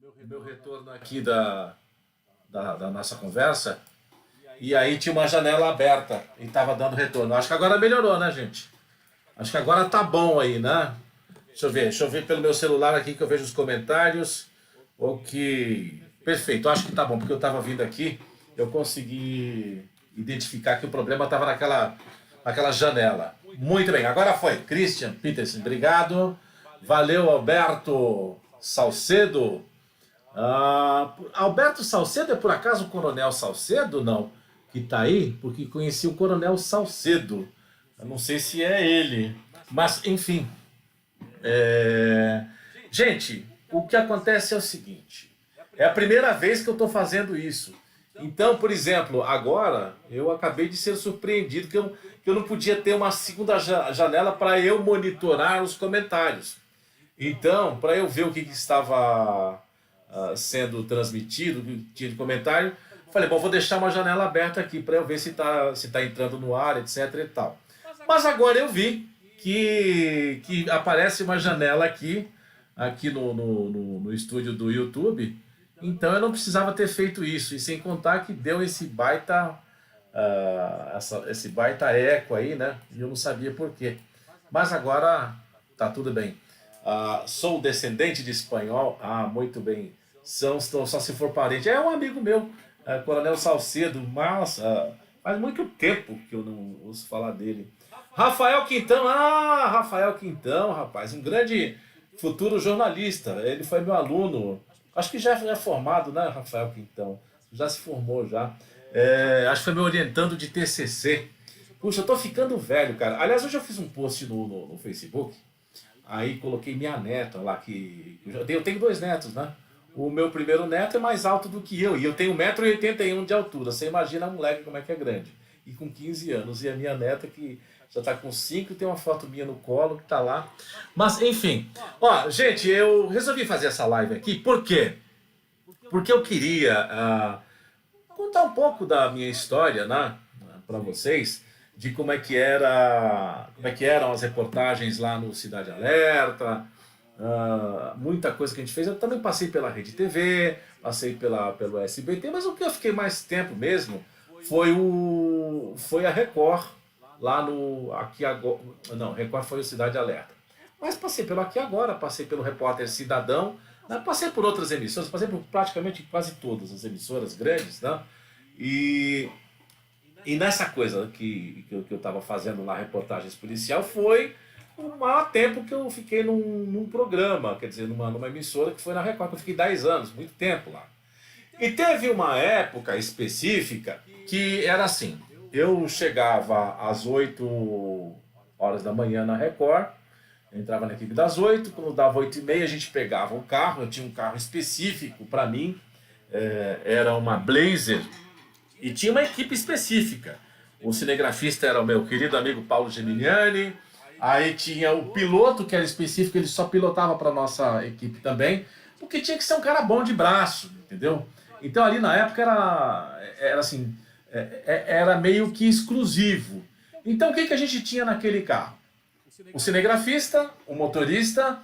o meu retorno aqui da nossa conversa, e aí tinha uma janela aberta e estava dando retorno. Acho que agora melhorou, né, gente? Acho que agora tá bom aí, né? Deixa eu ver pelo meu celular aqui que eu vejo os comentários. Ok. Perfeito, acho que tá bom, porque eu estava vindo aqui, eu consegui identificar que o problema estava naquela janela. Muito bem, agora foi. Christian Peterson, obrigado. Valeu, Alberto Salcedo. Alberto Salcedo é por acaso o Coronel Salcedo? Não. Que tá aí? Porque conheci o Coronel Salcedo. Eu não sei se é ele. Mas, enfim. é, Gente, o que acontece é o seguinte. É a primeira vez que eu estou fazendo isso. Então, por exemplo, agora eu acabei de ser surpreendido que eu não podia ter uma segunda janela para eu monitorar os comentários. Então, para eu ver o que estava sendo transmitido, o que tinha de comentário, falei, bom, vou deixar uma janela aberta aqui para eu ver se tá entrando no ar, etc e tal. Mas agora eu vi que aparece uma janela aqui no estúdio do YouTube, então eu não precisava ter feito isso, e sem contar que deu esse baita eco aí, né? E eu não sabia por quê. Mas agora tá tudo bem. Sou descendente de espanhol. Muito bem. Só se for parente. É um amigo meu, Coronel Salcedo. Mas faz muito tempo que eu não ouço falar dele. Rafael Quintão. Rafael Quintão, rapaz. Um grande futuro jornalista. Ele foi meu aluno. Acho que já é formado, né, Rafael Quintão? Já se formou já. Acho que foi meu orientando de TCC. Puxa, eu tô ficando velho, cara. Aliás, hoje eu fiz um post no Facebook. Aí coloquei minha neta lá, que eu tenho dois netos, né? O meu primeiro neto é mais alto do que eu, e eu tenho 1,81 m de altura. Você imagina a moleque como é que é grande. E com 15 anos. E a minha neta que já tá com 5, tem uma foto minha no colo que tá lá. Mas, enfim. Ó, gente, eu resolvi fazer essa live aqui, por quê? Porque eu queria contar um pouco da minha história, né, para vocês, de como é que eram as reportagens lá no Cidade Alerta, muita coisa que a gente fez. Eu também passei pela Rede TV, passei pelo SBT, mas o que eu fiquei mais tempo mesmo foi a Record, lá no Aqui Agora. Não, Record foi o Cidade Alerta. Mas passei pelo Aqui Agora, passei pelo Repórter Cidadão, né? Passei por outras emissoras, passei por praticamente quase todas as emissoras grandes, né? E, e nessa coisa que eu estava fazendo lá, reportagens policial, foi o maior tempo que eu fiquei num programa, quer dizer, numa emissora que foi na Record, que eu fiquei 10 anos, muito tempo lá. E teve uma época específica que era assim, eu chegava às 8 horas da manhã na Record, eu entrava na equipe das 8, quando dava 8h30 a gente pegava um carro, eu tinha um carro específico para mim, era uma Blazer, e tinha uma equipe específica. O cinegrafista era o meu querido amigo Paulo Geminiani, aí tinha o piloto que era específico, ele só pilotava para nossa equipe também, porque tinha que ser um cara bom de braço, entendeu? Então ali na época era assim, era meio que exclusivo. Então o que a gente tinha naquele carro? O cinegrafista, o motorista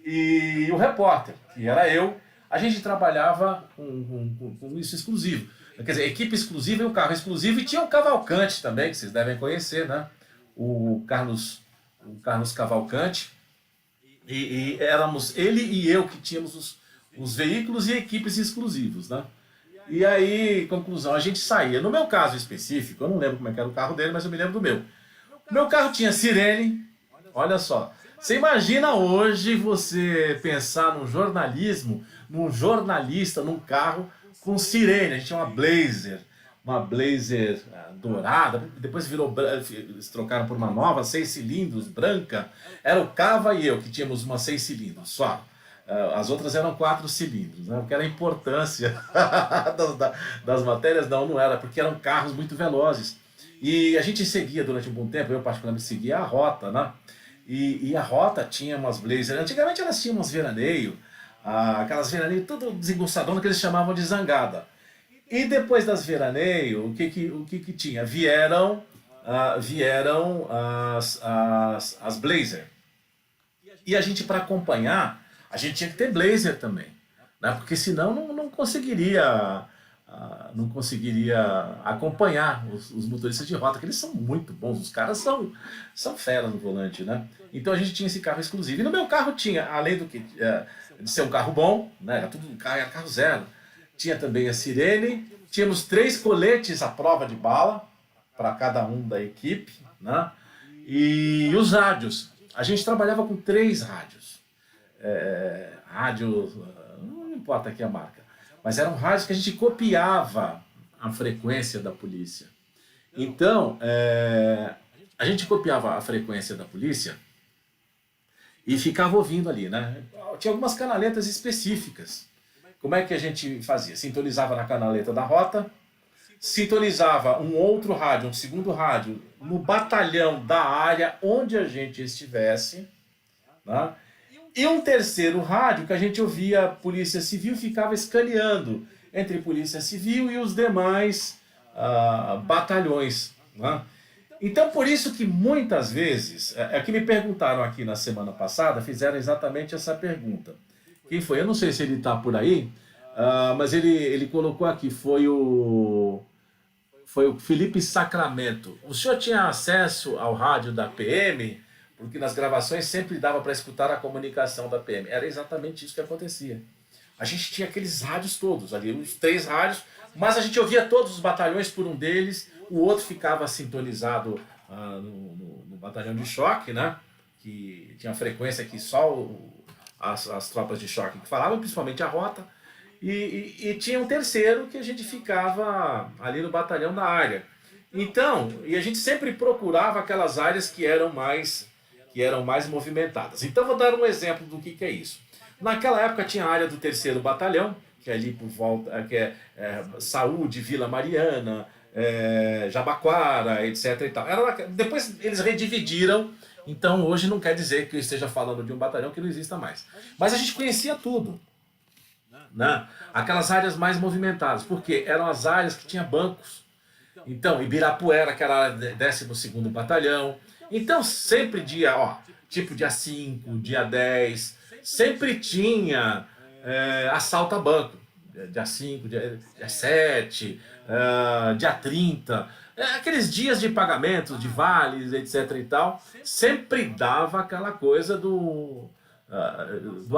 e o repórter, que era eu. A gente trabalhava com isso exclusivo. Quer dizer, equipe exclusiva e o carro exclusivo. E tinha o Cavalcante também, que vocês devem conhecer, né? O Carlos Cavalcante. E éramos ele e eu que tínhamos os veículos e equipes exclusivos, né? E aí, conclusão, a gente saía. No meu caso específico, eu não lembro como é que era o carro dele, mas eu me lembro do meu. O meu carro tinha sirene. Olha só. Você imagina hoje você pensar num jornalismo, num jornalista, num carro com sirene. A gente tinha uma Blazer dourada, depois eles trocaram por uma nova, 6 cilindros, branca. Era o Cava e eu que tínhamos uma 6 cilindros só. As outras eram 4 cilindros, né? Porque era a importância das matérias, não era, porque eram carros muito velozes. E a gente seguia durante um bom tempo, eu particularmente seguia a rota, né? E a rota tinha umas Blazer. Antigamente elas tinham umas veraneio, aquelas veraneio tudo desengonçadona que eles chamavam de zangada. E depois das veraneio, o que tinha? Vieram as Blazer. E a gente, para acompanhar, a gente tinha que ter Blazer também. né? Porque senão não conseguiria não conseguiria acompanhar os motoristas de rota, que eles são muito bons, os caras são fera no volante, né? Então a gente tinha esse carro exclusivo. E no meu carro tinha, além do que de ser um carro bom, né? Era tudo era carro zero. Tinha também a sirene, tínhamos 3 coletes à prova de bala para cada um da equipe, né? E os rádios. A gente trabalhava com 3 rádios. Rádios, não importa aqui a marca, mas eram rádios que a gente copiava a frequência da polícia. Então, a gente copiava a frequência da polícia e ficava ouvindo ali, né? Tinha algumas canaletas específicas. Como é que a gente fazia? Sintonizava na canaleta da rota, sintonizava um outro rádio, um segundo rádio, no batalhão da área onde a gente estivesse, né? E um terceiro rádio que a gente ouvia a Polícia Civil, ficava escaneando entre Polícia Civil e os demais batalhões, né? Então, por isso que muitas vezes, que me perguntaram aqui na semana passada, fizeram exatamente essa pergunta. Quem foi? Eu não sei se ele está por aí, mas ele colocou aqui, foi o Felipe Sacramento. O senhor tinha acesso ao rádio da PM? Porque nas gravações sempre dava para escutar a comunicação da PM. Era exatamente isso que acontecia. A gente tinha aqueles rádios todos, ali, os 3 rádios, mas a gente ouvia todos os batalhões por um deles, o outro ficava sintonizado no batalhão de choque, né? Que tinha frequência que só as tropas de choque que falavam, principalmente a rota, e tinha um terceiro que a gente ficava ali no batalhão da área. Então, e a gente sempre procurava aquelas áreas que eram mais movimentadas. Então, vou dar um exemplo do que é isso. Naquela época tinha a área do 3º Batalhão, que é ali por volta, que Saúde, Vila Mariana, Jabaquara, etc. E tal. Depois eles redividiram, então hoje não quer dizer que eu esteja falando de um batalhão que não exista mais. Mas a gente conhecia tudo, né? Aquelas áreas mais movimentadas, porque eram as áreas que tinha bancos. Então, Ibirapuera, que era 12º Batalhão. Então, sempre tipo dia 5, dia 10, sempre tinha assalto a banco. Dia 5, dia 7, dia 30. Aqueles dias de pagamento, de vales, etc. e tal, sempre dava aquela coisa do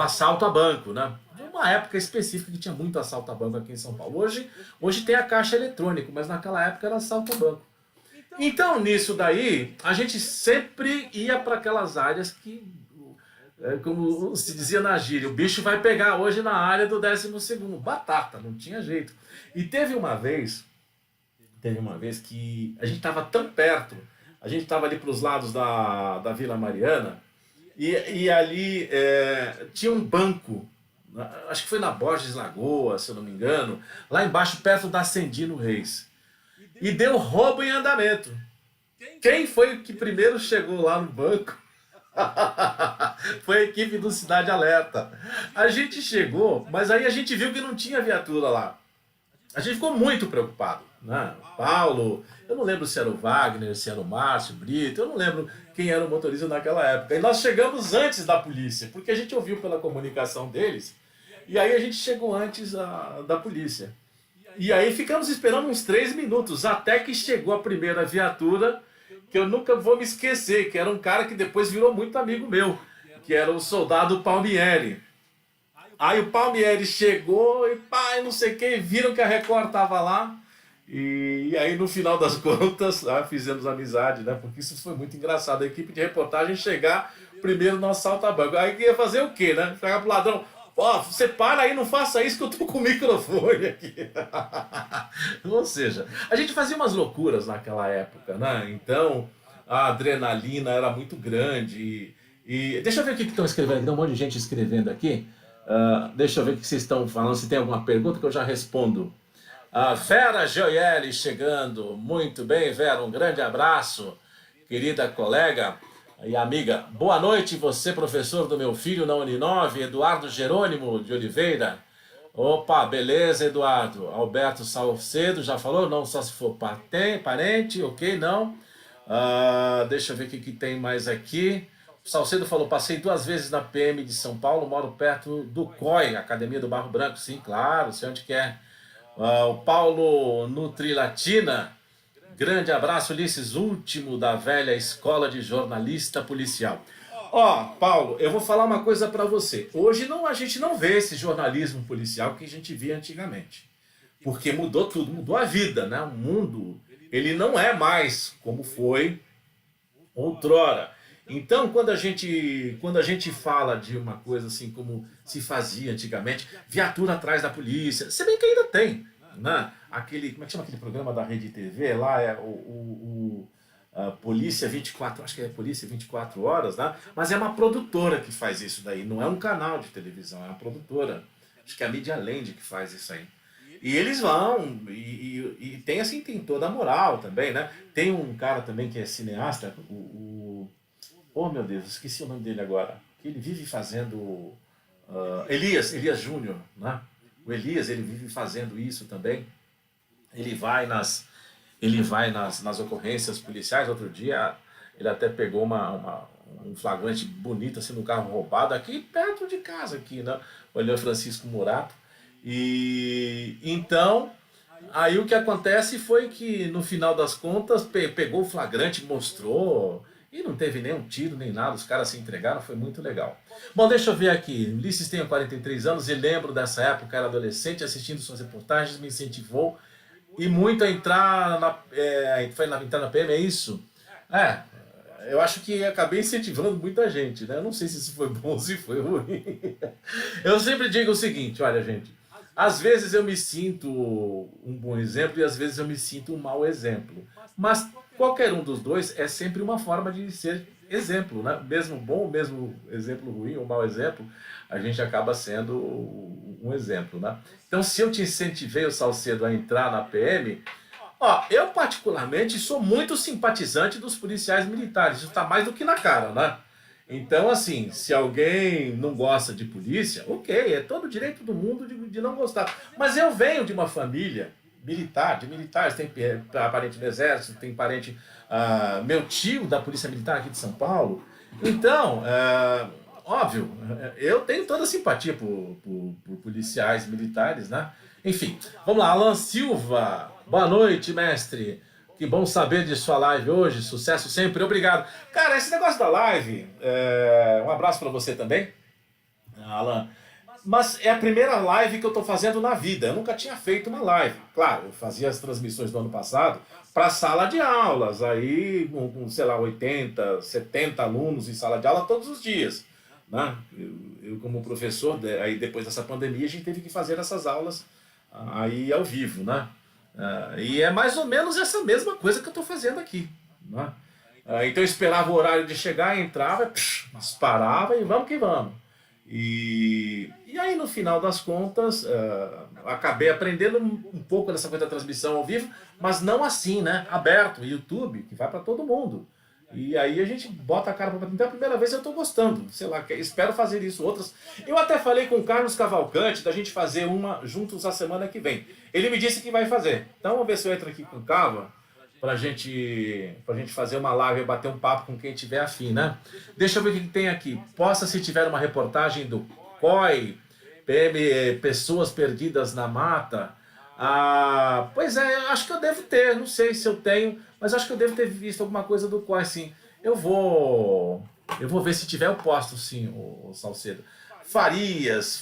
assalto a banco, né? Uma época específica que tinha muito assalto a banco aqui em São Paulo. Hoje tem a caixa eletrônica, mas naquela época era assalto a banco. Então, nisso daí, a gente sempre ia para aquelas áreas que, como se dizia na gíria, o bicho vai pegar hoje na área do 12º. Batata, não tinha jeito. E teve uma vez que a gente estava tão perto, a gente estava ali para os lados da Vila Mariana, e ali tinha um banco, acho que foi na Borges Lagoa, se eu não me engano, lá embaixo, perto da Ascendino Reis. E deu roubo em andamento. Quem foi que primeiro chegou lá no banco? Foi a equipe do Cidade Alerta. A gente chegou, mas aí a gente viu que não tinha viatura lá. A gente ficou muito preocupado, né? Paulo, eu não lembro se era o Wagner, se era o Márcio, Brito, eu não lembro quem era o motorista naquela época. E nós chegamos antes da polícia, porque a gente ouviu pela comunicação deles, e aí a gente chegou antes da polícia. E aí ficamos esperando uns 3 minutos, até que chegou a primeira viatura, que eu nunca vou me esquecer, que era um cara que depois virou muito amigo meu, que era o soldado Palmieri. Aí o Palmieri chegou e pá, não sei o que, viram que a Record tava lá, e aí no final das contas fizemos amizade, né? Porque isso foi muito engraçado, a equipe de reportagem chegar primeiro no assalto a banco. Aí ia fazer o quê, né? Chegar pro ladrão, você para aí, não faça isso que eu tô com o microfone aqui. Ou seja, a gente fazia umas loucuras naquela época, né? Então a adrenalina era muito grande. E deixa eu ver o que estão escrevendo aqui, tem um monte de gente escrevendo aqui. Deixa eu ver o que vocês estão falando, se tem alguma pergunta que eu já respondo. Vera Gioielli chegando, muito bem, Vera, um grande abraço, querida colega e amiga. Boa noite, você, professor do meu filho na Uninove, Eduardo Jerônimo de Oliveira. Opa, beleza, Eduardo. Alberto Salcedo, já falou? Não, só se for parente, ok, não. Deixa eu ver o que tem mais aqui. Salcedo falou, passei 2 vezes na PM de São Paulo, moro perto do COI, Academia do Barro Branco. Sim, claro, sei onde que é. O Paulo Nutrilatina, grande abraço, Ulisses, último da velha escola de jornalista policial. Ó, Paulo, eu vou falar uma coisa pra você. Hoje não, a gente não vê esse jornalismo policial que a gente via antigamente. Porque mudou tudo, mudou a vida, né? O mundo, ele não é mais como foi outrora. Então, quando a gente fala de uma coisa assim como se fazia antigamente, viatura atrás da polícia, se bem que ainda tem, né? Aquele, como é que chama aquele programa da Rede TV? Lá é a Polícia 24, acho que é Polícia 24 Horas, né? Mas é uma produtora que faz isso daí, não é um canal de televisão, é uma produtora. Acho que é a Media Land que faz isso aí. E eles vão, e tem assim, tem toda a moral também, né? Tem um cara também que é cineasta, oh meu Deus, esqueci o nome dele agora. Que ele vive fazendo. Elias Júnior, né? O Elias, ele vive fazendo isso também. Ele vai nas ocorrências policiais. Outro dia, ele até pegou um flagrante bonito assim no carro roubado aqui perto de casa, aqui, né? O Leão Francisco Murato. E então, aí o que acontece foi que no final das contas pegou o flagrante, mostrou e não teve nenhum tiro nem nada, os caras se entregaram, foi muito legal. Bom, deixa eu ver aqui. Ulisses tem 43 anos e lembro dessa época, era adolescente, assistindo suas reportagens, me incentivou e muito a entrar entrar na PM, é isso? É, eu acho que acabei incentivando muita gente, né? Eu não sei se isso foi bom ou se foi ruim. Eu sempre digo o seguinte, olha, gente, às vezes eu me sinto um bom exemplo e às vezes eu me sinto um mau exemplo. Mas qualquer um dos dois é sempre uma forma de ser exemplo, né? Mesmo bom, mesmo exemplo ruim ou mau exemplo, a gente acaba sendo um exemplo, né? Então, se eu te incentivei, o Salcedo, a entrar na PM, ó, eu particularmente sou muito simpatizante dos policiais militares, isso está mais do que na cara, né? Então, assim, se alguém não gosta de polícia, ok, é todo o direito do mundo de não gostar. Mas eu venho de uma família militar, de militares, tem parente do exército, tem parente, meu tio da Polícia Militar aqui de São Paulo. Então, óbvio, eu tenho toda a simpatia por policiais militares, né? Enfim, vamos lá, Alan Silva, boa noite, mestre. Que bom saber de sua live hoje, sucesso sempre, obrigado. Cara, esse negócio da live, um abraço para você também, Alan. Mas é a primeira live que eu estou fazendo na vida. Eu nunca tinha feito uma live. Claro, eu fazia as transmissões do ano passado para sala de aulas, aí sei lá, 80, 70 alunos em sala de aula todos os dias. Né? Eu como professor, aí depois dessa pandemia, a gente teve que fazer essas aulas aí ao vivo, né? E é mais ou menos essa mesma coisa que eu estou fazendo aqui. Né? Então eu esperava o horário de chegar, entrava, mas parava e vamos que vamos. E aí no final das contas, acabei aprendendo um pouco dessa coisa da transmissão ao vivo, mas não assim, né? Aberto, YouTube, que vai para todo mundo. E aí a gente bota a cara para bater. Então, a primeira vez eu estou gostando, sei lá, espero fazer isso outras. Eu até falei com o Carlos Cavalcante da gente fazer uma juntos a semana que vem. Ele me disse que vai fazer. Então vamos ver se eu entro aqui com o Cava pra gente fazer uma live e bater um papo com quem tiver afim, né? Deixa eu ver o que tem aqui. Possa, se tiver uma reportagem do COI, PM, Pessoas Perdidas na Mata. Pois é, acho que eu devo ter, não sei se eu tenho, mas acho que eu devo ter visto alguma coisa do COI, sim. Eu vou ver se tiver, eu posto sim, o Salcedo. Farias,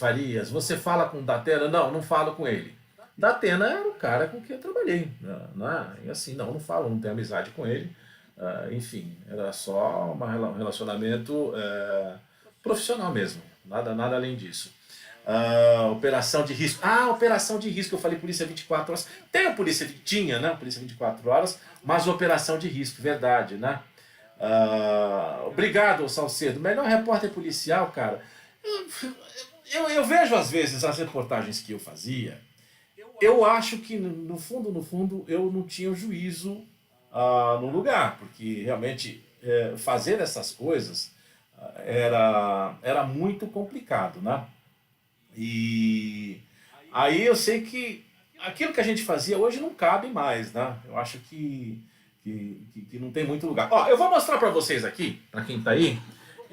você fala com o Datena? Não, não falo com ele. Datena era o cara com quem eu trabalhei, né? E assim, não falo, não tenho amizade com ele. Enfim, era só um relacionamento profissional mesmo, nada além disso. Operação de risco. Operação de risco, eu falei Polícia 24 horas. Tem a Polícia, tinha, né? Polícia 24 horas, mas operação de risco, verdade, né? Obrigado, Salcedo. Melhor repórter policial, cara. Eu vejo às vezes as reportagens que eu fazia. Eu acho que no fundo, eu não tinha juízo no lugar, porque realmente fazer essas coisas era muito complicado, né? E aí eu sei que aquilo que a gente fazia hoje não cabe mais, né? Eu acho que não tem muito lugar. Ó, eu vou mostrar para vocês aqui, para quem tá aí,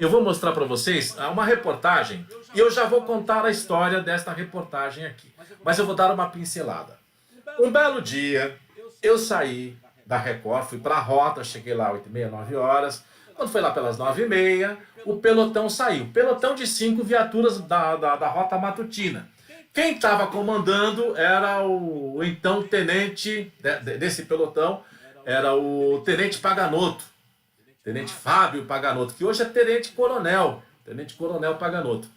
eu vou mostrar para vocês uma reportagem e eu já vou contar a história desta reportagem aqui. Mas eu vou dar uma pincelada. Um belo dia, eu saí da Record, fui para a rota, cheguei lá 8h30, 9 horas. Quando foi lá pelas 9h30, o pelotão saiu. Pelotão de 5 viaturas da rota matutina. Quem estava comandando era o então tenente desse pelotão, era o tenente Paganotto. Tenente Fábio Paganotto, que hoje é tenente-coronel. Tenente-coronel Paganotto.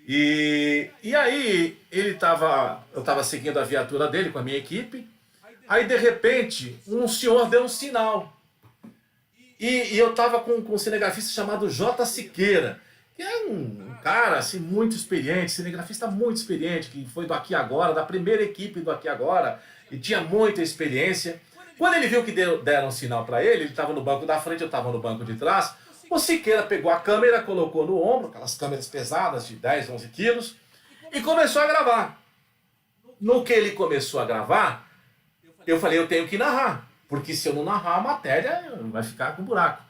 E aí eu estava seguindo a viatura dele com a minha equipe. Aí de repente um senhor deu um sinal. E eu estava com um cinegrafista chamado J. Siqueira, que é um cara assim, muito experiente, cinegrafista muito experiente, que foi do Aqui Agora, da primeira equipe do Aqui Agora, e tinha muita experiência. Quando ele viu que deram um sinal para ele estava no banco da frente, eu estava no banco de trás, o Siqueira pegou a câmera, colocou no ombro, aquelas câmeras pesadas de 10, 11 quilos, e começou a gravar. No que ele começou a gravar, eu falei, eu tenho que narrar, porque se eu não narrar a matéria, vai ficar com buraco.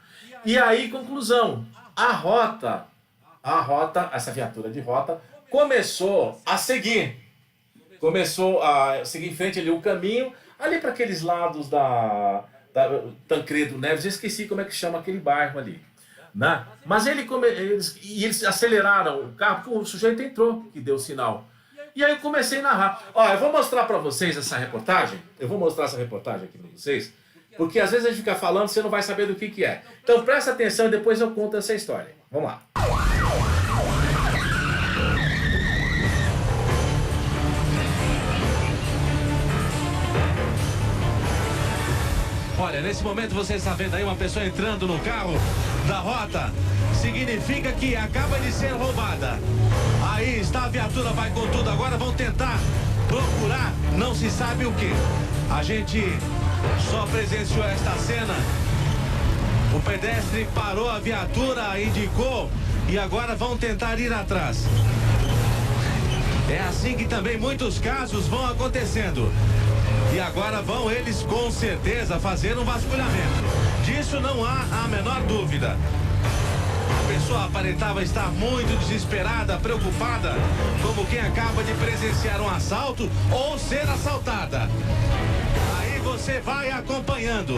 E aí, conclusão, a rota, essa viatura de rota, começou a seguir em frente ali o caminho, ali para aqueles lados da Tancredo Neves, eu esqueci como é que chama aquele bairro ali. Né? Mas eles aceleraram o carro, porque o sujeito entrou, que deu o sinal. E aí eu comecei a narrar. Ó, eu vou mostrar para vocês essa reportagem, aqui para vocês, porque às vezes a gente fica falando, você não vai saber do que é. Então presta atenção e depois eu conto essa história. Vamos lá. Olha, nesse momento você está vendo aí uma pessoa entrando no carro da rota. Significa que acaba de ser roubada. Aí está, a viatura vai com tudo. Agora vão tentar procurar, não se sabe o que. A gente só presenciou esta cena. O pedestre parou a viatura, indicou, e agora vão tentar ir atrás. É assim que também muitos casos vão acontecendo. E agora vão eles com certeza fazer um vasculhamento. Disso não há a menor dúvida. A pessoa aparentava estar muito desesperada, preocupada, como quem acaba de presenciar um assalto ou ser assaltada. Aí você vai acompanhando.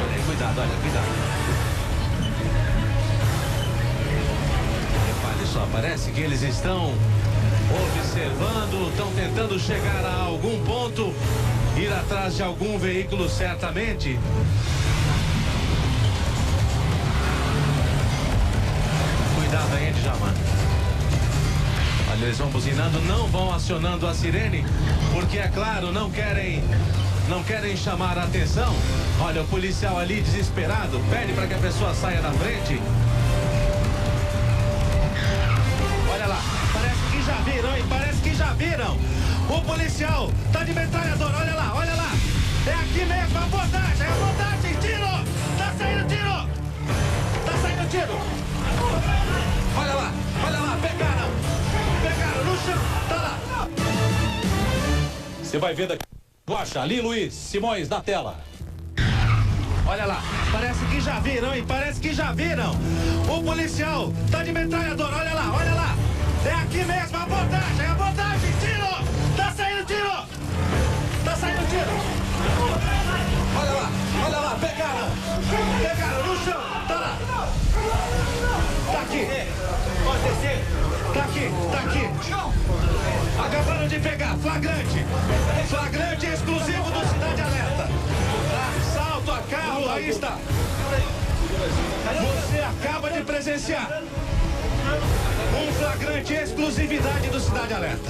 Olha, cuidado, olha, cuidado. Só parece que eles estão observando, estão tentando chegar a algum ponto, ir atrás de algum veículo certamente. Cuidado aí, Djalma. Olha, eles vão buzinando, não vão acionando a sirene, porque é claro, não querem chamar a atenção. Olha, o policial ali desesperado pede para que a pessoa saia da frente. Já viram, hein? Parece que já viram. O policial tá de metralhadora, olha lá, olha lá. É aqui mesmo, abordagem, tiro! Tá saindo tiro! Olha lá, pegaram no chão, tá lá. Você vai ver daqui. Guaxa, ali, Luiz Simões, na tela. Olha lá, parece que já viram, hein? O policial tá de metralhadora, olha lá. É aqui mesmo, abordagem, tiro! Tá saindo tiro! Olha lá, pegaram no chão, tá lá! Tá aqui! Pode descer! Tá aqui! Acabaram de pegar, flagrante exclusivo do Cidade Alerta! Assalto a carro, aí está! Você acaba de presenciar um flagrante exclusividade do Cidade Alerta.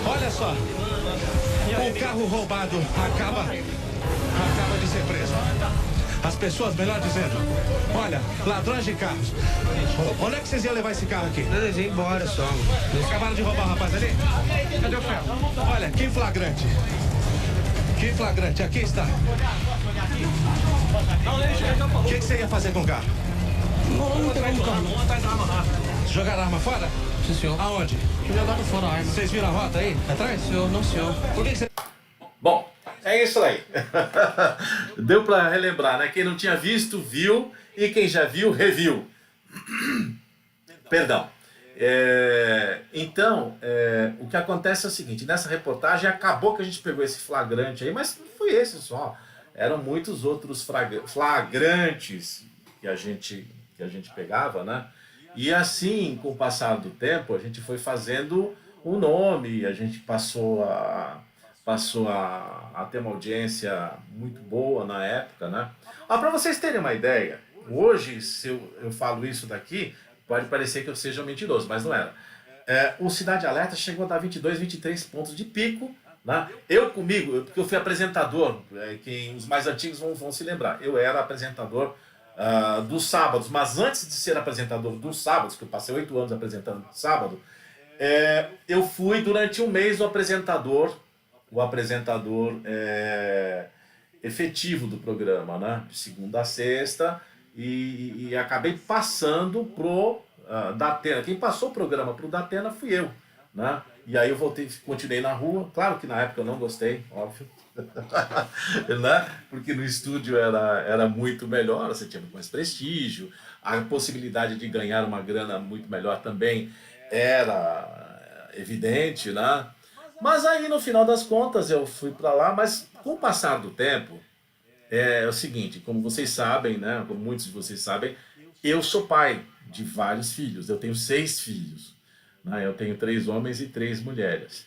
Olha só, o carro roubado acaba de ser preso. As pessoas, melhor dizendo, olha, ladrões de carros. Onde é que vocês iam levar esse carro aqui? Não, eles iam embora só. Eles acabaram de roubar o rapaz ali? Cadê o ferro? Olha, que flagrante, aqui está. O que você ia fazer com o carro? Não pegar no carro. Jogaram a arma fora? Sim, senhor. Aonde? Jogaram fora a arma. Vocês viram a rota aí? Atrás? Senhor, não, senhor. Por que você... Bom, É isso aí. Deu para relembrar, né? Quem não tinha visto, viu. E quem já viu, reviu. Perdão. Então, o que acontece é o seguinte. Nessa reportagem, acabou que a gente pegou esse flagrante aí. Mas não foi esse só. Eram muitos outros flagrantes que a gente pegava, né? E assim, com o passar do tempo, a gente foi fazendo um nome. A gente passou a ter uma audiência muito boa na época, né? Para vocês terem uma ideia, hoje, se eu falo isso daqui, pode parecer que eu seja mentiroso, mas não era. O Cidade Alerta chegou a dar 22, 23 pontos de pico, né? Porque eu fui apresentador, os mais antigos vão se lembrar, eu era apresentador dos sábados, mas antes de ser apresentador dos sábados, que eu passei 8 anos apresentando sábado, eu fui durante um mês o apresentador efetivo do programa, né? De segunda a sexta, e acabei passando pro Datena. Quem passou o programa pro Datena fui eu, né? E aí eu continuei na rua. Claro que na época eu não gostei, óbvio, né? Porque no estúdio era muito melhor, você tinha muito mais prestígio, a possibilidade de ganhar uma grana muito melhor também era evidente, né? Mas aí, no final das contas, eu fui para lá, mas com o passar do tempo, é o seguinte, como vocês sabem, né, como muitos de vocês sabem, eu sou pai de vários filhos, eu tenho 6 filhos, né, eu tenho 3 homens e 3 mulheres.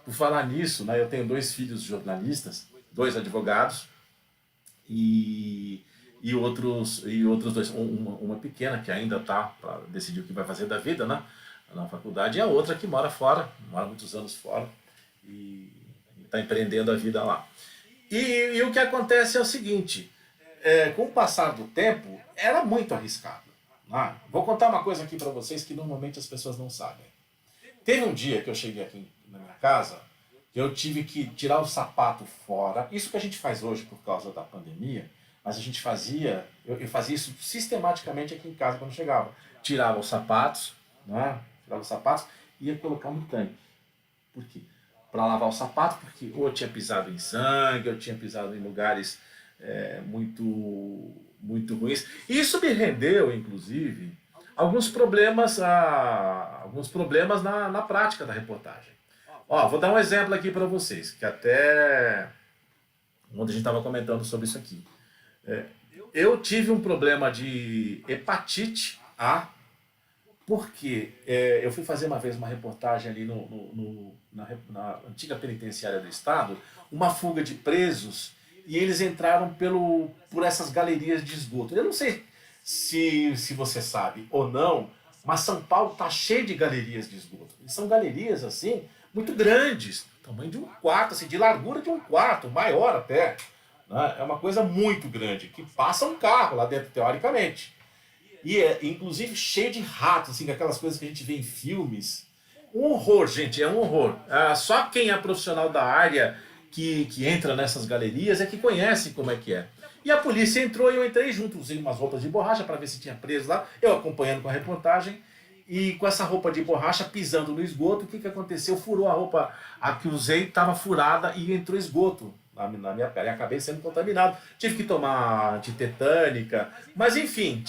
Por falar nisso, né, eu tenho 2 filhos jornalistas, 2 advogados, e outros 2, uma pequena que ainda está para decidir o que vai fazer da vida, né? Na faculdade, e a outra que mora muitos anos fora e está empreendendo a vida lá. E o que acontece é o seguinte, com o passar do tempo, era muito arriscado. Né? Vou contar uma coisa aqui para vocês que normalmente as pessoas não sabem. Teve um dia que eu cheguei aqui na minha casa, que eu tive que tirar o sapato fora, isso que a gente faz hoje por causa da pandemia, mas a gente fazia, eu fazia isso sistematicamente aqui em casa quando chegava. Tirava os sapatos, né? Tirava os sapatos e ia colocar no tanque. Por quê? Para lavar o sapato, porque ou eu tinha pisado em sangue, eu tinha pisado em lugares muito, muito ruins. E isso me rendeu, inclusive, alguns problemas na prática da reportagem. Vou dar um exemplo aqui para vocês, que até ontem a gente estava comentando sobre isso aqui. Eu tive um problema de hepatite A, porque eu fui fazer uma vez uma reportagem ali na antiga penitenciária do estado, uma fuga de presos, e eles entraram por essas galerias de esgoto. Eu não sei se você sabe ou não, mas São Paulo está cheio de galerias de esgoto. E são galerias assim, muito grandes, tamanho de um quarto, assim, de largura de um quarto, maior até. Né? É uma coisa muito grande, que passa um carro lá dentro, teoricamente. E inclusive cheio de ratos, assim, aquelas coisas que a gente vê em filmes. Um horror, gente, é um horror. Só quem é profissional da área que entra nessas galerias é que conhece como é que é. E a polícia entrou e eu entrei junto, usei umas roupas de borracha para ver se tinha preso lá, eu acompanhando com a reportagem, e com essa roupa de borracha pisando no esgoto, o que aconteceu? Furou a roupa, a que usei estava furada e entrou esgoto na minha pele, acabei sendo contaminado, tive que tomar antitetânica, mas enfim,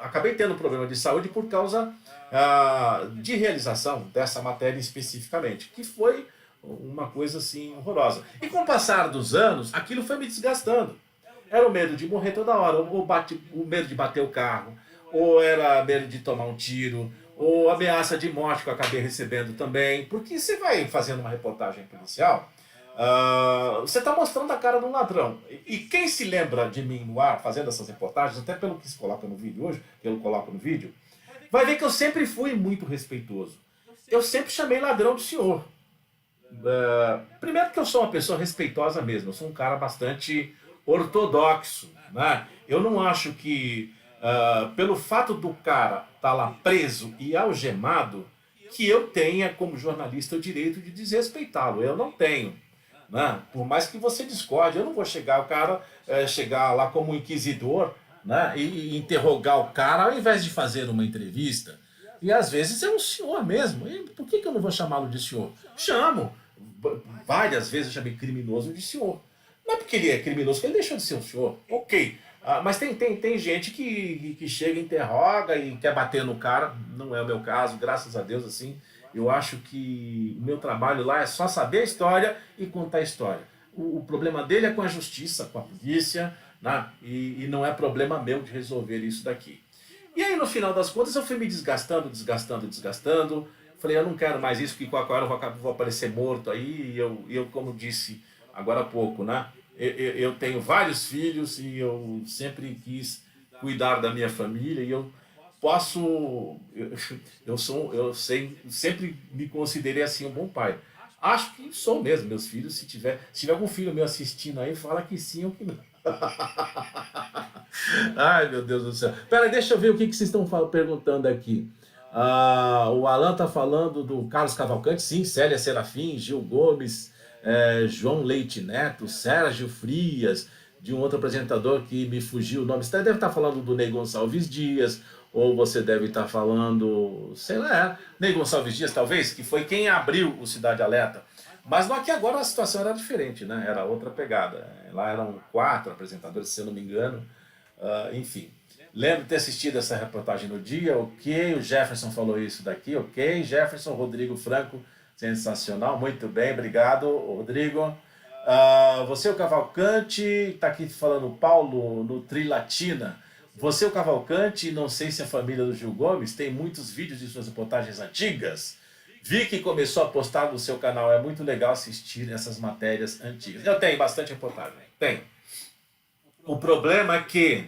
acabei tendo problema de saúde por causa de realização dessa matéria especificamente, que foi uma coisa assim horrorosa. E com o passar dos anos, aquilo foi me desgastando. Era o medo de morrer toda hora, ou o medo de bater o carro, ou era medo de tomar um tiro, ou ameaça de morte que eu acabei recebendo também, porque você vai fazendo uma reportagem policial, você está mostrando a cara do ladrão. E quem se lembra de mim no ar, fazendo essas reportagens, até pelo que se coloca no vídeo hoje, que eu coloco no vídeo, vai ver que eu sempre fui muito respeitoso. Eu sempre chamei ladrão de senhor. Primeiro que eu sou uma pessoa respeitosa mesmo, eu sou um cara bastante ortodoxo, né? Eu não acho que, pelo fato do cara estar lá preso e algemado, que eu tenha, como jornalista, o direito de desrespeitá-lo. Eu não tenho. Né? Por mais que você discorde, eu não vou chegar chegar lá como inquisidor, né? E interrogar o cara ao invés de fazer uma entrevista. E às vezes é um senhor mesmo. E por que eu não vou chamá-lo de senhor? Chamo. Várias vezes eu chamei criminoso de senhor. Não é porque ele é criminoso que ele deixou de ser um senhor. Ok. Mas tem gente que chega, interroga e quer bater no cara. Não é o meu caso, graças a Deus, assim. Eu acho que o meu trabalho lá é só saber a história e contar a história. O problema dele é com a justiça, com a polícia, né? E não é problema meu de resolver isso daqui. E aí, no final das contas, eu fui me desgastando. Falei, eu não quero mais isso, porque qualquer hora eu vou aparecer morto aí. E eu, como disse agora há pouco, né? Eu tenho vários filhos e eu sempre quis cuidar da minha família e eu posso... Eu sempre me considerei assim um bom pai. Acho que sou mesmo, meus filhos, se tiver algum filho meu assistindo aí, fala que sim ou que não. Ai, meu Deus do céu. Pera, deixa eu ver o que vocês estão perguntando aqui. O Alan tá falando do Carlos Cavalcante, sim, Célia Serafim, Gil Gomes, João Leite Neto, Sérgio Frias, de um outro apresentador que me fugiu o nome. Você deve estar falando do Ney Gonçalves Dias, ou você deve estar falando, sei lá, Ney Gonçalves Dias, talvez, que foi quem abriu o Cidade Alerta. Mas no Aqui Agora a situação era diferente, né? Era outra pegada. Lá eram 4 apresentadores, se eu não me engano. Enfim, lembro de ter assistido essa reportagem no dia. Ok, o Jefferson falou isso daqui. Ok, Jefferson, Rodrigo Franco, sensacional, muito bem, obrigado, Rodrigo. Você, o Cavalcante, está aqui falando Paulo no Trilatina. Você, o Cavalcante, não sei se a família do Gil Gomes tem muitos vídeos de suas reportagens antigas. Vi que começou a postar no seu canal, é muito legal assistir essas matérias antigas. Eu tenho bastante reportagem, tenho. O problema é que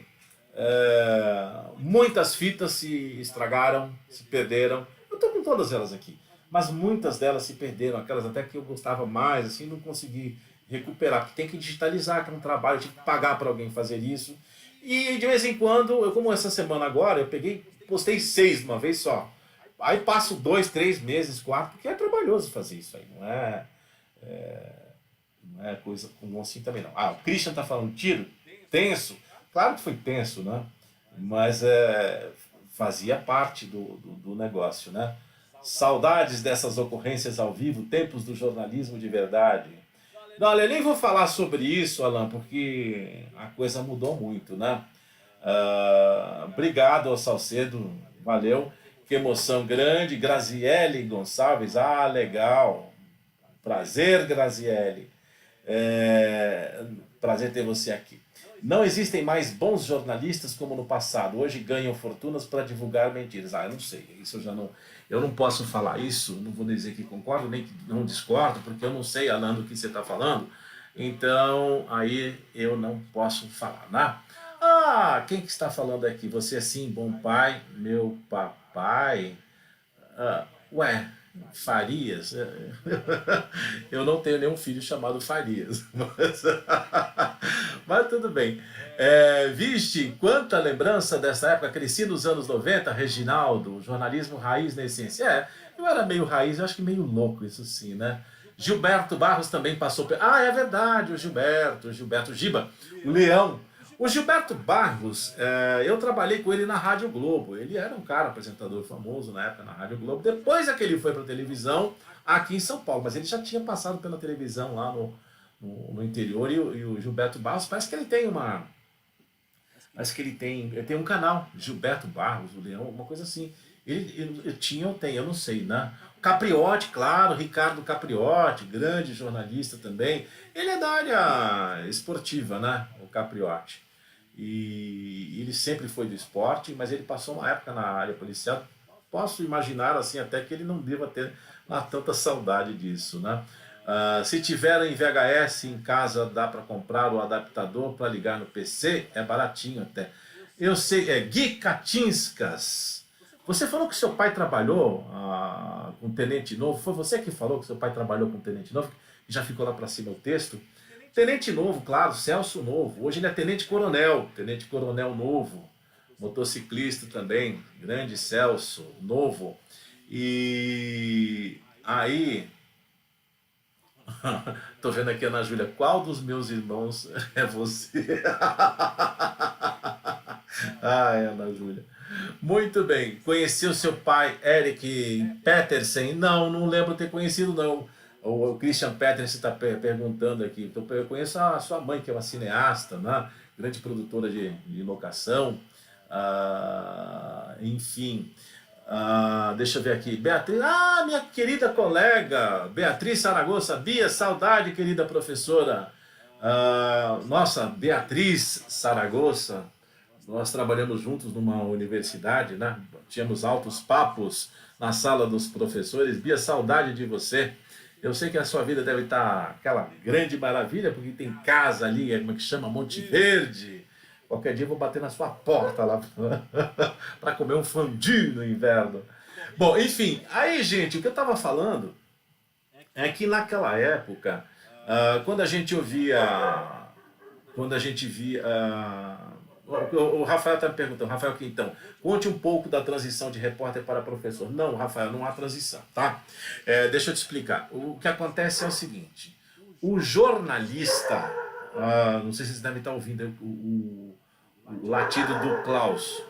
muitas fitas se estragaram, se perderam. Eu estou com todas elas aqui, mas muitas delas se perderam, aquelas até que eu gostava mais, assim, não consegui recuperar, porque tem que digitalizar, que é um trabalho, eu tive que pagar para alguém fazer isso. E de vez em quando, como essa semana agora, eu postei 6 de uma vez só. Aí passo 2, 3 meses, 4, porque é trabalhoso fazer isso aí, não é coisa comum assim também não. O Christian tá falando tiro, tenso, claro que foi tenso, né? Mas fazia parte do negócio, né? Saudades dessas ocorrências ao vivo, tempos do jornalismo de verdade. Não, olha, eu nem vou falar sobre isso, Alan, porque a coisa mudou muito, né? Obrigado ao Salcedo, valeu. Que emoção grande. Graziele Gonçalves, legal. Prazer, Graziele. Prazer ter você aqui. Não existem mais bons jornalistas como no passado. Hoje ganham fortunas para divulgar mentiras. Eu não sei. Isso eu não posso falar isso. Não vou dizer que concordo, nem que não discordo, porque eu não sei, Alan, do que você está falando. Então, aí eu não posso falar, né? Quem que está falando aqui? Você é sim, bom pai, meu papai. Farias? Eu não tenho nenhum filho chamado Farias. Mas tudo bem. Vixe, quanta lembrança dessa época. Cresci nos anos 90, Reginaldo, jornalismo raiz na essência. Eu era meio raiz, eu acho que meio louco, isso sim, né? Gilberto Barros também passou... é verdade, o Gilberto Giba, o Leão. O Gilberto Barros, eu trabalhei com ele na Rádio Globo. Ele era um cara, apresentador famoso na época na Rádio Globo. Depois é que ele foi para a televisão aqui em São Paulo. Mas ele já tinha passado pela televisão lá no interior. E o Gilberto Barros, parece que ele tem ele tem um canal, Gilberto Barros, o Leão, uma coisa assim. Ele tinha ou tem, eu não sei, né? Capriotti, claro, Ricardo Capriotti, grande jornalista também. Ele é da área esportiva, né? O Capriotti. E ele sempre foi do esporte, mas ele passou uma época na área policial. Posso imaginar assim até que ele não deva ter tanta saudade disso, né? Se tiver em VHS em casa, dá para comprar o adaptador para ligar no PC, é baratinho até. Eu sei, Gui Katinskas. Você falou que seu pai trabalhou com Tenente Novo. Foi você que falou que seu pai trabalhou com Tenente Novo? Já ficou lá para cima o texto. Tenente Novo, claro, Celso Novo. Hoje ele é Tenente Coronel Novo. Motociclista também, grande Celso Novo. E aí... Tô vendo aqui a Ana Júlia. Qual dos meus irmãos é você? Ana Júlia. Muito bem. Conheceu seu pai, Eric Petersen? Não lembro ter conhecido, não. O Christian Peterson está perguntando aqui. Então, eu conheço a sua mãe, que é uma cineasta, né? Grande produtora de locação. Enfim, deixa eu ver aqui. Beatriz, minha querida colega, Beatriz Saragossa. Bia, saudade, querida professora. Nossa, Beatriz Saragossa. Nós trabalhamos juntos numa universidade, né? Tínhamos altos papos na sala dos professores. Bia, saudade de você. Eu sei que a sua vida deve estar aquela grande maravilha, porque tem casa ali, como é que chama? Monte Verde. Qualquer dia eu vou bater na sua porta lá para comer um fondue no inverno. Bom, enfim, aí, gente, o que eu estava falando é que naquela época, quando a gente via... O Rafael está me perguntando, Rafael Quintão, conte um pouco da transição de repórter para professor. Não, Rafael, não há transição, tá? Deixa eu te explicar. O que acontece é o seguinte, o jornalista, não sei se vocês devem estar ouvindo o latido do Klaus,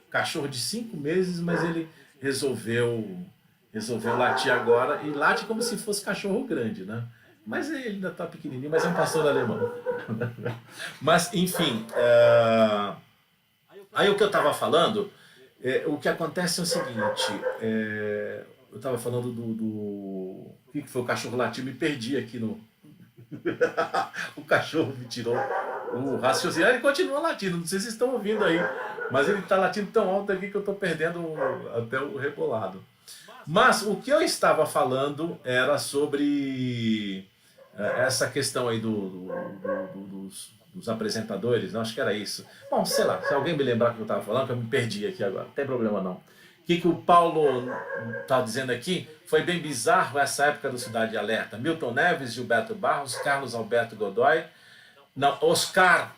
cachorro de 5 meses, mas ele resolveu latir agora, e late como se fosse cachorro grande, né? Mas ele ainda está pequenininho, mas é um pastor alemão. Mas, enfim, aí o que eu estava falando, o que acontece é o seguinte, eu estava falando o que foi o cachorro latir, me perdi aqui no... O cachorro me tirou o raciocínio, ele continua latindo, não sei se vocês estão ouvindo aí, mas ele está latindo tão alto aqui que eu estou perdendo até o rebolado. Mas o que eu estava falando era sobre... essa questão aí dos apresentadores, não, acho que era isso. Bom, sei lá, se alguém me lembrar o que eu estava falando, que eu me perdi aqui agora, não tem problema não. O que o Paulo está dizendo aqui? Foi bem bizarro essa época do Cidade Alerta. Milton Neves, Gilberto Barros, Carlos Alberto Godoy, não, Oscar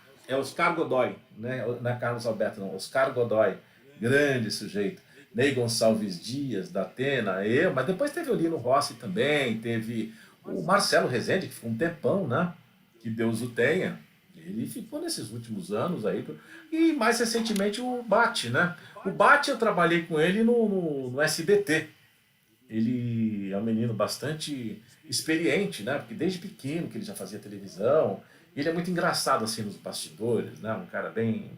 Godoy, né? Não é Carlos Alberto não, Oscar Godoy, grande sujeito. Ney Gonçalves Dias, da Atena, mas depois teve o Lino Rossi também, teve... O Marcelo Rezende, que ficou um tempão, né? Que Deus o tenha. Ele ficou nesses últimos anos aí. E mais recentemente o Bate, né? O Bate eu trabalhei com ele no SBT. Ele é um menino bastante experiente, né? Porque desde pequeno que ele já fazia televisão. Ele é muito engraçado assim nos bastidores, né? Um cara bem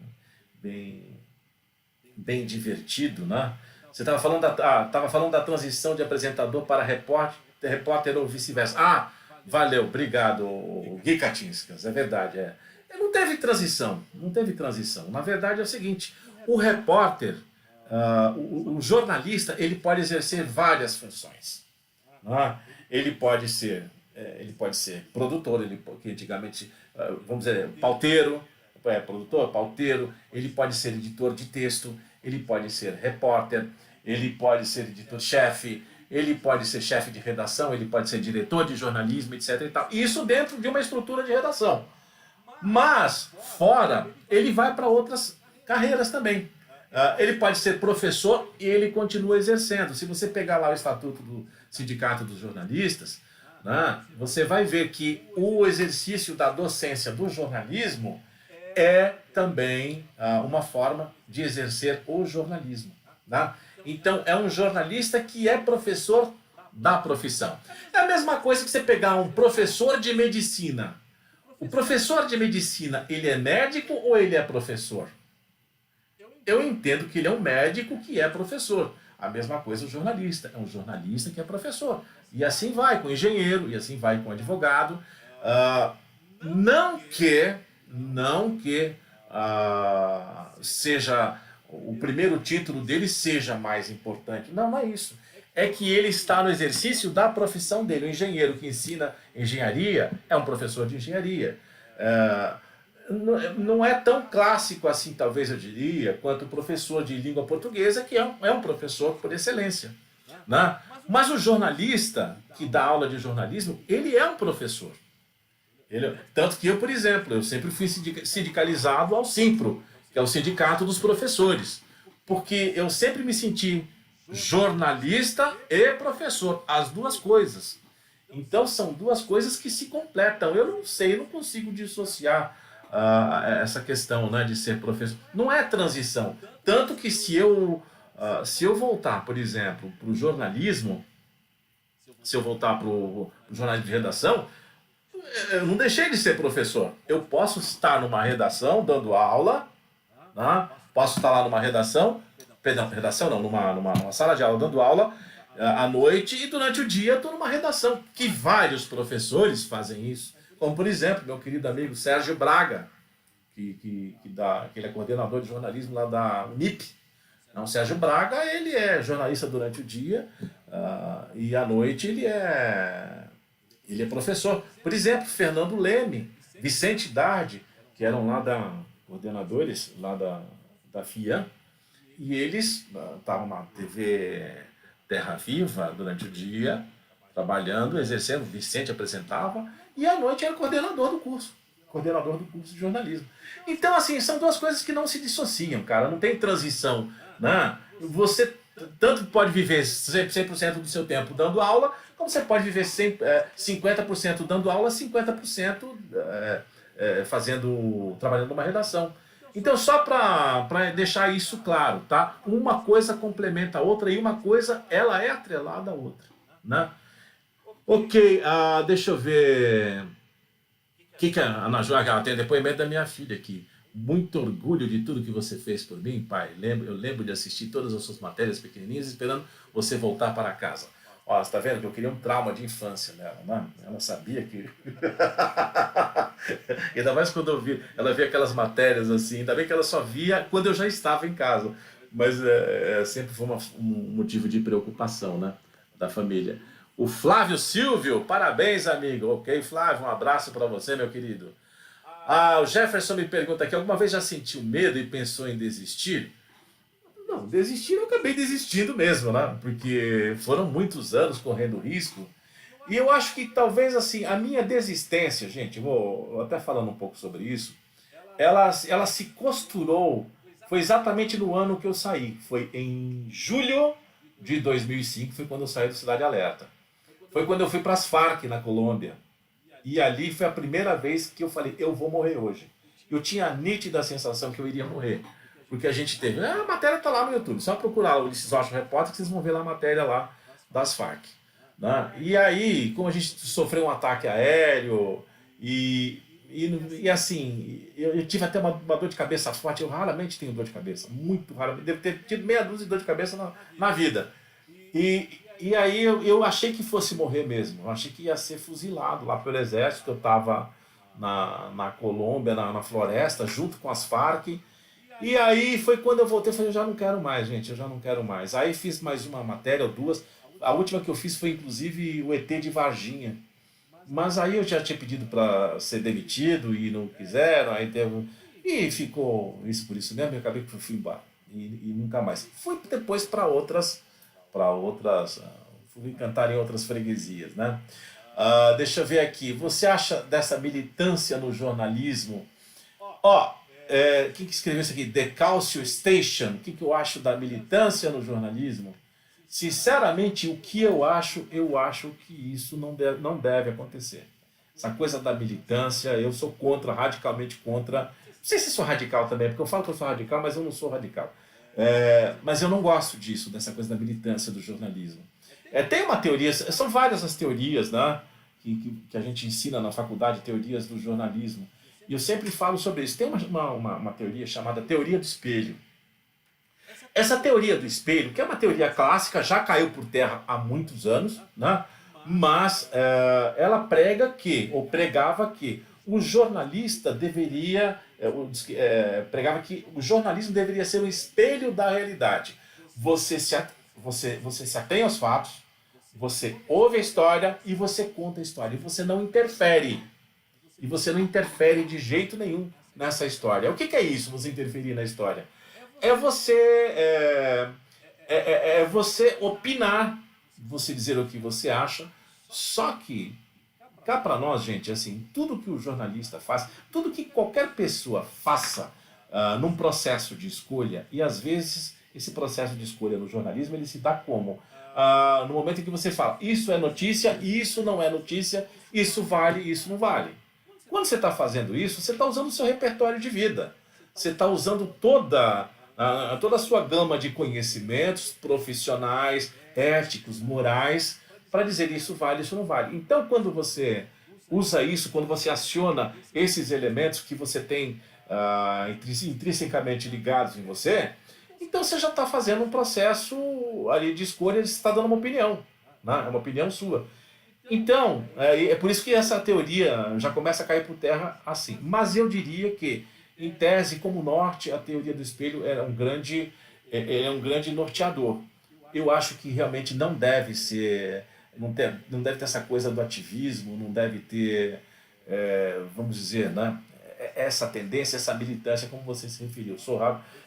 divertido, né? Você estava falando da transição de apresentador para repórter ou vice-versa. Valeu, obrigado, Gui Katinskas, é verdade. Não teve transição. Na verdade é o seguinte, o repórter, o jornalista, ele pode exercer várias funções. Né? Ele pode ser produtor, que antigamente, vamos dizer, pauteiro, produtor, pauteiro, ele pode ser editor de texto, ele pode ser repórter, ele pode ser editor-chefe, ele pode ser chefe de redação, ele pode ser diretor de jornalismo, etc. E tal. Isso dentro de uma estrutura de redação. Mas, fora, ele vai para outras carreiras também. Ele pode ser professor e ele continua exercendo. Se você pegar lá o Estatuto do Sindicato dos Jornalistas, né, você vai ver que o exercício da docência do jornalismo é também uma forma de exercer o jornalismo. Tá? Então, é um jornalista que é professor da profissão. É a mesma coisa que você pegar um professor de medicina. O professor de medicina, ele é médico ou ele é professor? Eu entendo que ele é um médico que é professor. A mesma coisa o jornalista. É um jornalista que é professor. E assim vai com o engenheiro, e assim vai com o advogado. Não que seja... o primeiro título dele seja mais importante. Não é isso. É que ele está no exercício da profissão dele. O engenheiro que ensina engenharia é um professor de engenharia. Não é tão clássico assim, talvez eu diria, quanto o professor de língua portuguesa, que é um professor por excelência. Né? Mas o jornalista que dá aula de jornalismo, ele é um professor. Tanto que eu, por exemplo, eu sempre fui sindicalizado ao Simpro, que é o Sindicato dos Professores, porque eu sempre me senti jornalista e professor, as duas coisas. Então são duas coisas que se completam. Eu não consigo dissociar essa questão, né, de ser professor. Não é transição. Tanto que se eu voltar, por exemplo, para o jornalismo, se eu voltar para o jornalismo de redação, eu não deixei de ser professor. Eu posso estar numa redação dando aula, né? Posso estar lá numa redação, perdão, redação não, numa sala de aula dando aula à noite, e durante o dia estou numa redação, que vários professores fazem isso. Como, por exemplo, meu querido amigo Sérgio Braga, que ele é coordenador de jornalismo lá da Unip. Não, o Sérgio Braga, ele é jornalista durante o dia, e à noite ele é professor. Por exemplo, Fernando Leme, Vicente Dardi, que eram lá coordenadores lá da FIAM, e eles estavam na TV Terra Viva durante o dia, trabalhando, exercendo. Vicente apresentava, e à noite era coordenador do curso de jornalismo. Então, assim, são duas coisas que não se dissociam, cara, não tem transição, né? Você tanto pode viver 100% do seu tempo dando aula, como você pode viver 50% dando aula, 50% trabalhando numa redação. Então, só para deixar isso claro, tá? Uma coisa complementa a outra, e uma coisa, ela é atrelada à outra, né? Ok, deixa eu ver. O que a Ana Joaquim, ela tem depoimento da minha filha aqui. Muito orgulho de tudo que você fez por mim, pai. Eu lembro de assistir todas as suas matérias pequenininhas, esperando você voltar para casa. Ó, você está vendo que eu queria um trauma de infância nela, né? Ela sabia que... Ainda mais quando ela via aquelas matérias assim, ainda bem que ela só via quando eu já estava em casa. Mas sempre foi um motivo de preocupação, né, da família. O Flávio Silvio, parabéns, amigo. Ok, Flávio, um abraço para você, meu querido. O Jefferson me pergunta aqui, alguma vez já sentiu medo e pensou em desistir? Não, desistir eu acabei desistindo mesmo, né? Porque foram muitos anos correndo risco. E eu acho que talvez assim, a minha desistência, gente, vou até falando um pouco sobre isso, ela se costurou, foi exatamente no ano que eu saí. Foi em julho de 2005, foi quando eu saí do Cidade Alerta. Foi quando eu fui para as Farc na Colômbia. E ali foi a primeira vez que eu falei, eu vou morrer hoje. Eu tinha a nítida sensação que eu iria morrer. Porque a gente teve... a matéria está lá no YouTube. Só procurar o Ulisses Rocha Repórter que vocês vão ver lá a matéria lá das Farc. Né? E aí, como a gente sofreu um ataque aéreo e assim, eu tive até uma dor de cabeça forte. Eu raramente tenho dor de cabeça. Muito raramente. Devo ter tido meia dúzia de dor de cabeça na vida. E aí eu achei que fosse morrer mesmo. Eu achei que ia ser fuzilado lá pelo exército. Eu estava na Colômbia, na floresta, junto com as Farc. E aí foi quando eu voltei, eu falei, eu já não quero mais, gente, eu já não quero mais. Aí fiz mais uma matéria ou duas. A última que eu fiz foi, inclusive, o ET de Varginha. Mas aí eu já tinha pedido para ser demitido e não quiseram. Aí e ficou isso por isso mesmo, eu acabei que fui embora. E nunca mais. Fui depois para outras... fui cantar em outras freguesias, né? Deixa eu ver aqui. Você acha dessa militância no jornalismo? Quem que escreveu isso aqui? The Calcio Station. O que eu acho da militância no jornalismo? Sinceramente, o que eu acho que isso não deve acontecer. Essa coisa da militância, eu sou contra, radicalmente contra. Não sei se sou radical também, porque eu falo que eu sou radical, mas eu não sou radical. Mas eu não gosto disso, dessa coisa da militância do jornalismo. Tem uma teoria, são várias as teorias, né, que a gente ensina na faculdade, teorias do jornalismo. E eu sempre falo sobre isso. Tem uma teoria chamada teoria do espelho. Essa teoria do espelho, que é uma teoria clássica, já caiu por terra há muitos anos, né? Mas ela pregava que o jornalista pregava que o jornalismo deveria ser um espelho da realidade. Você se atém aos fatos, você ouve a história e você conta a história. E você não interfere. E você não interfere de jeito nenhum nessa história. O que é isso, você interferir na história? É você opinar, você dizer o que você acha, só que, cá para nós, gente, assim, tudo que o jornalista faz, tudo que qualquer pessoa faça num processo de escolha, e às vezes esse processo de escolha no jornalismo, ele se dá como? No momento em que você fala, isso é notícia, isso não é notícia, isso vale, isso não vale. Quando você está fazendo isso, você está usando o seu repertório de vida. Você está usando toda a sua gama de conhecimentos profissionais, éticos, morais, para dizer isso vale, isso não vale. Então, quando você usa isso, quando você aciona esses elementos que você tem intrinsecamente ligados em você, então você já está fazendo um processo ali de escolha, você está dando uma opinião, né? É uma opinião sua. Então, é por isso que essa teoria já começa a cair por terra assim. Mas eu diria que, em tese, como norte, a teoria do espelho é um grande norteador. Eu acho que realmente não deve ser, não deve ter essa coisa do ativismo, não deve ter, vamos dizer, né, essa tendência, essa militância, como você se referiu.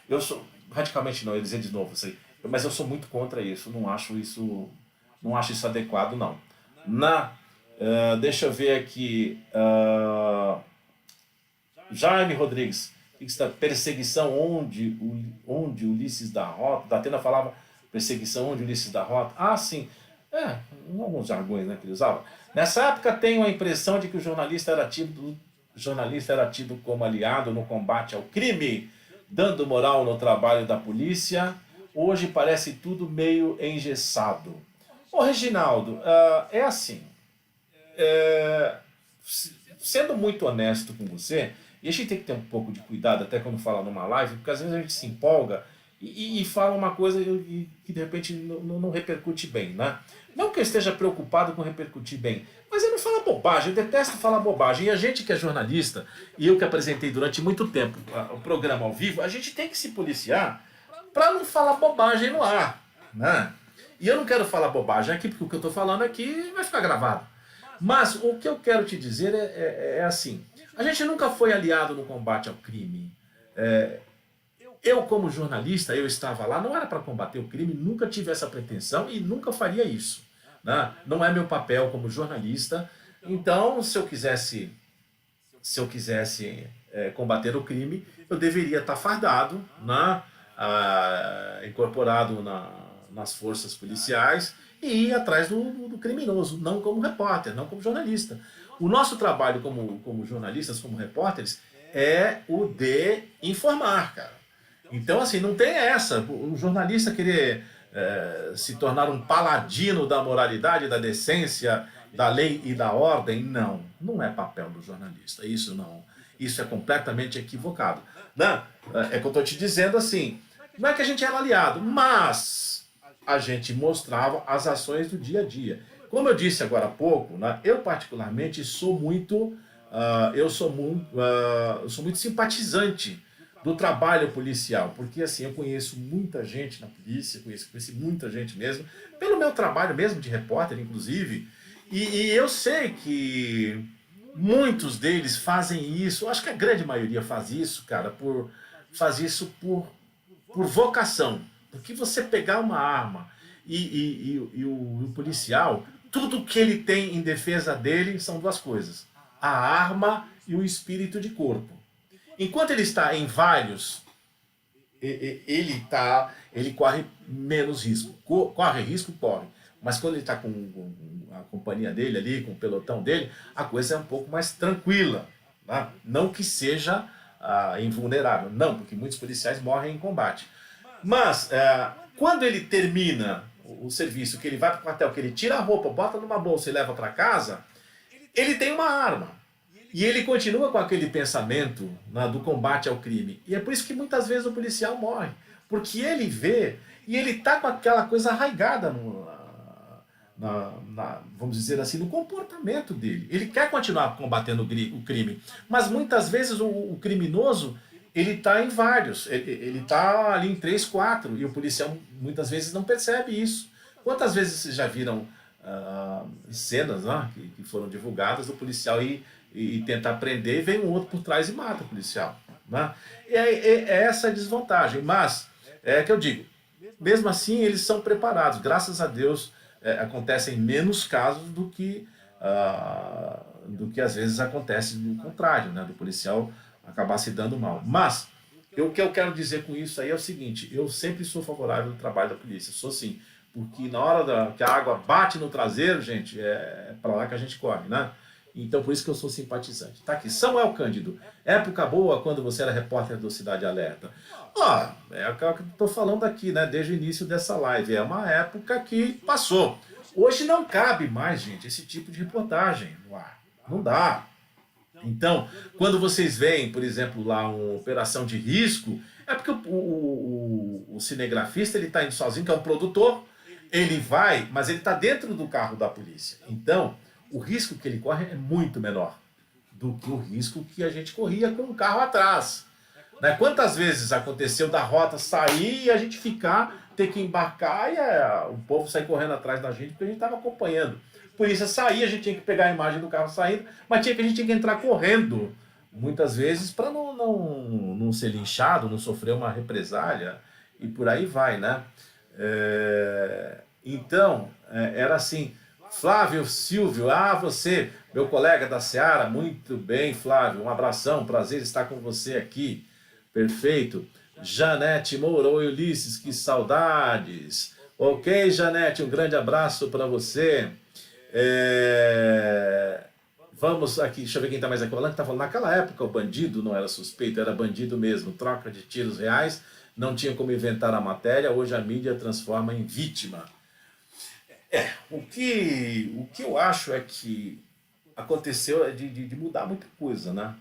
Eu sou radicalmente não, eu ia dizer de novo isso aí, mas eu sou muito contra isso, não acho isso adequado, não. Deixa eu ver aqui, Jaime Rodrigues, perseguição onde Ulisses da Rota, da Atena falava perseguição onde Ulisses da Rota, sim, alguns jargões, né, que ele usava. Nessa época tenho a impressão de que o jornalista era tido como aliado no combate ao crime, dando moral no trabalho da polícia. Hoje parece tudo meio engessado. Ô Reginaldo, é assim, sendo muito honesto com você, e a gente tem que ter um pouco de cuidado até quando fala numa live, porque às vezes a gente se empolga e fala uma coisa que de repente não repercute bem, né? Não que eu esteja preocupado com repercutir bem, mas eu não falo bobagem, eu detesto falar bobagem. E a gente que é jornalista, e eu que apresentei durante muito tempo o programa ao vivo, a gente tem que se policiar para não falar bobagem no ar, né? E eu não quero falar bobagem aqui, porque o que eu estou falando aqui vai ficar gravado. Mas o que eu quero te dizer é assim, a gente nunca foi aliado no combate ao crime. Eu, como jornalista, eu estava lá, não era para combater o crime, nunca tive essa pretensão e nunca faria isso, né? Não é meu papel como jornalista. Então, se eu quisesse combater o crime, eu deveria estar fardado, né? Incorporado nas forças policiais e ir atrás do criminoso, não como repórter, não como jornalista. O nosso trabalho como jornalistas, como repórteres, é o de informar, cara. Então, assim, não tem essa. O jornalista querer se tornar um paladino da moralidade, da decência, da lei e da ordem, não é papel do jornalista. Isso é completamente equivocado. Não, é que eu estou te dizendo assim, não é que a gente era aliado, mas a gente mostrava as ações do dia a dia. Como eu disse agora há pouco, né, eu particularmente sou muito simpatizante do trabalho policial, porque assim, eu conheço muita gente na polícia, conheci muita gente mesmo, pelo meu trabalho mesmo de repórter, inclusive, e eu sei que muitos deles fazem isso, acho que a grande maioria faz isso, cara, por vocação, porque você pegar uma arma e o policial, tudo que ele tem em defesa dele são duas coisas, a arma e o espírito de corpo. Enquanto ele está em vários, ele corre menos risco. Corre risco, corre. Mas quando ele está com a companhia dele ali, com o pelotão dele, a coisa é um pouco mais tranquila. Né? Não que seja invulnerável. Não, porque muitos policiais morrem em combate. Mas, quando ele termina o serviço, que ele vai para o quartel, que ele tira a roupa, bota numa bolsa e leva para casa, ele tem uma arma. E ele continua com aquele pensamento, né, do combate ao crime. E é por isso que muitas vezes o policial morre. Porque ele vê e ele está com aquela coisa arraigada, vamos dizer assim, no comportamento dele. Ele quer continuar combatendo o crime. Mas muitas vezes o criminoso, ele está em vários. Ele está ali em 3, 4. E o policial muitas vezes não percebe isso. Quantas vezes vocês já viram cenas, né, que foram divulgadas do policial e tentar prender, e vem um outro por trás e mata o policial, né? É essa a desvantagem, mas é que eu digo, mesmo assim eles são preparados, graças a Deus acontecem menos casos do que às vezes acontece do contrário, né? Do policial acabar se dando mal. Mas o que eu quero dizer com isso aí é o seguinte, eu sempre sou favorável ao trabalho da polícia, sou sim, porque na hora que a água bate no traseiro, gente, é para lá que a gente corre, né? Então, por isso que eu sou simpatizante. Tá aqui, Samuel Cândido. Época boa quando você era repórter do Cidade Alerta. É o que eu estou falando aqui, né? Desde o início dessa live. É uma época que passou. Hoje não cabe mais, gente, esse tipo de reportagem no ar. Não dá. Então, quando vocês veem, por exemplo, lá uma operação de risco, é porque o cinegrafista ele está indo sozinho, que é um produtor, ele vai, mas ele está dentro do carro da polícia. Então, o risco que ele corre é muito menor do que o risco que a gente corria com o carro atrás. Né? Quantas vezes aconteceu da rota sair e a gente ficar, ter que embarcar e o povo sair correndo atrás da gente porque a gente estava acompanhando. Por isso, sair, a gente tinha que pegar a imagem do carro saindo, mas a gente tinha que entrar correndo, muitas vezes, para não ser linchado, não sofrer uma represália, e por aí vai, né? Então, era assim, Flávio Silvio, você, meu colega da Seara, muito bem, Flávio, um abração, prazer estar com você aqui, perfeito. Janete Moura, oi Ulisses, que saudades. Ok, Janete, um grande abraço para você. Vamos aqui, deixa eu ver quem está mais aqui. O Alan que está falando, naquela época o bandido não era suspeito, era bandido mesmo, troca de tiros reais, não tinha como inventar a matéria, hoje a mídia transforma em vítima. O que eu acho é que aconteceu de mudar muita coisa, né?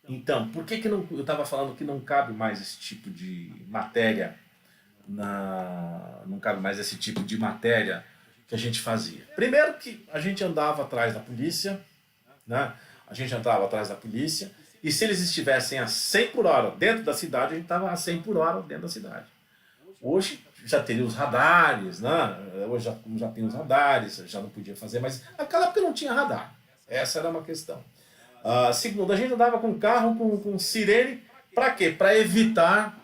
Então, por que não, eu estava falando que não cabe mais esse tipo de matéria, não cabe mais esse tipo de matéria que a gente fazia. Primeiro que a gente andava atrás da polícia, né? A gente andava atrás da polícia, e se eles estivessem a 100 por hora dentro da cidade, a gente estava a 100 por hora dentro da cidade. Hoje já teria os radares, né? Hoje já tem os radares, já não podia fazer, mas naquela época não tinha radar. Essa era uma questão. Segundo, a gente andava com carro com sirene, para quê? Para evitar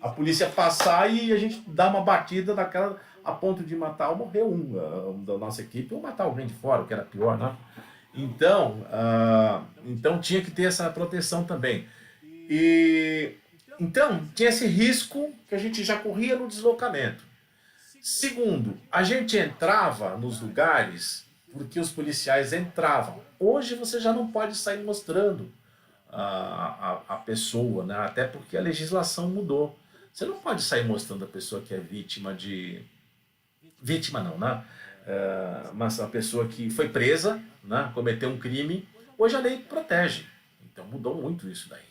a polícia passar e a gente dar uma batida daquela a ponto de matar ou morrer um da nossa equipe ou matar alguém de fora, o que era pior, né? Então tinha que ter essa proteção também. Então tinha esse risco que a gente já corria no deslocamento. Segundo, a gente entrava nos lugares porque os policiais entravam. Hoje você já não pode sair mostrando a pessoa, né? Até porque a legislação mudou. Você não pode sair mostrando a pessoa que é vítima de... Vítima não, né? Mas a pessoa que foi presa, né? Cometeu um crime, hoje a lei protege. Então mudou muito isso daí.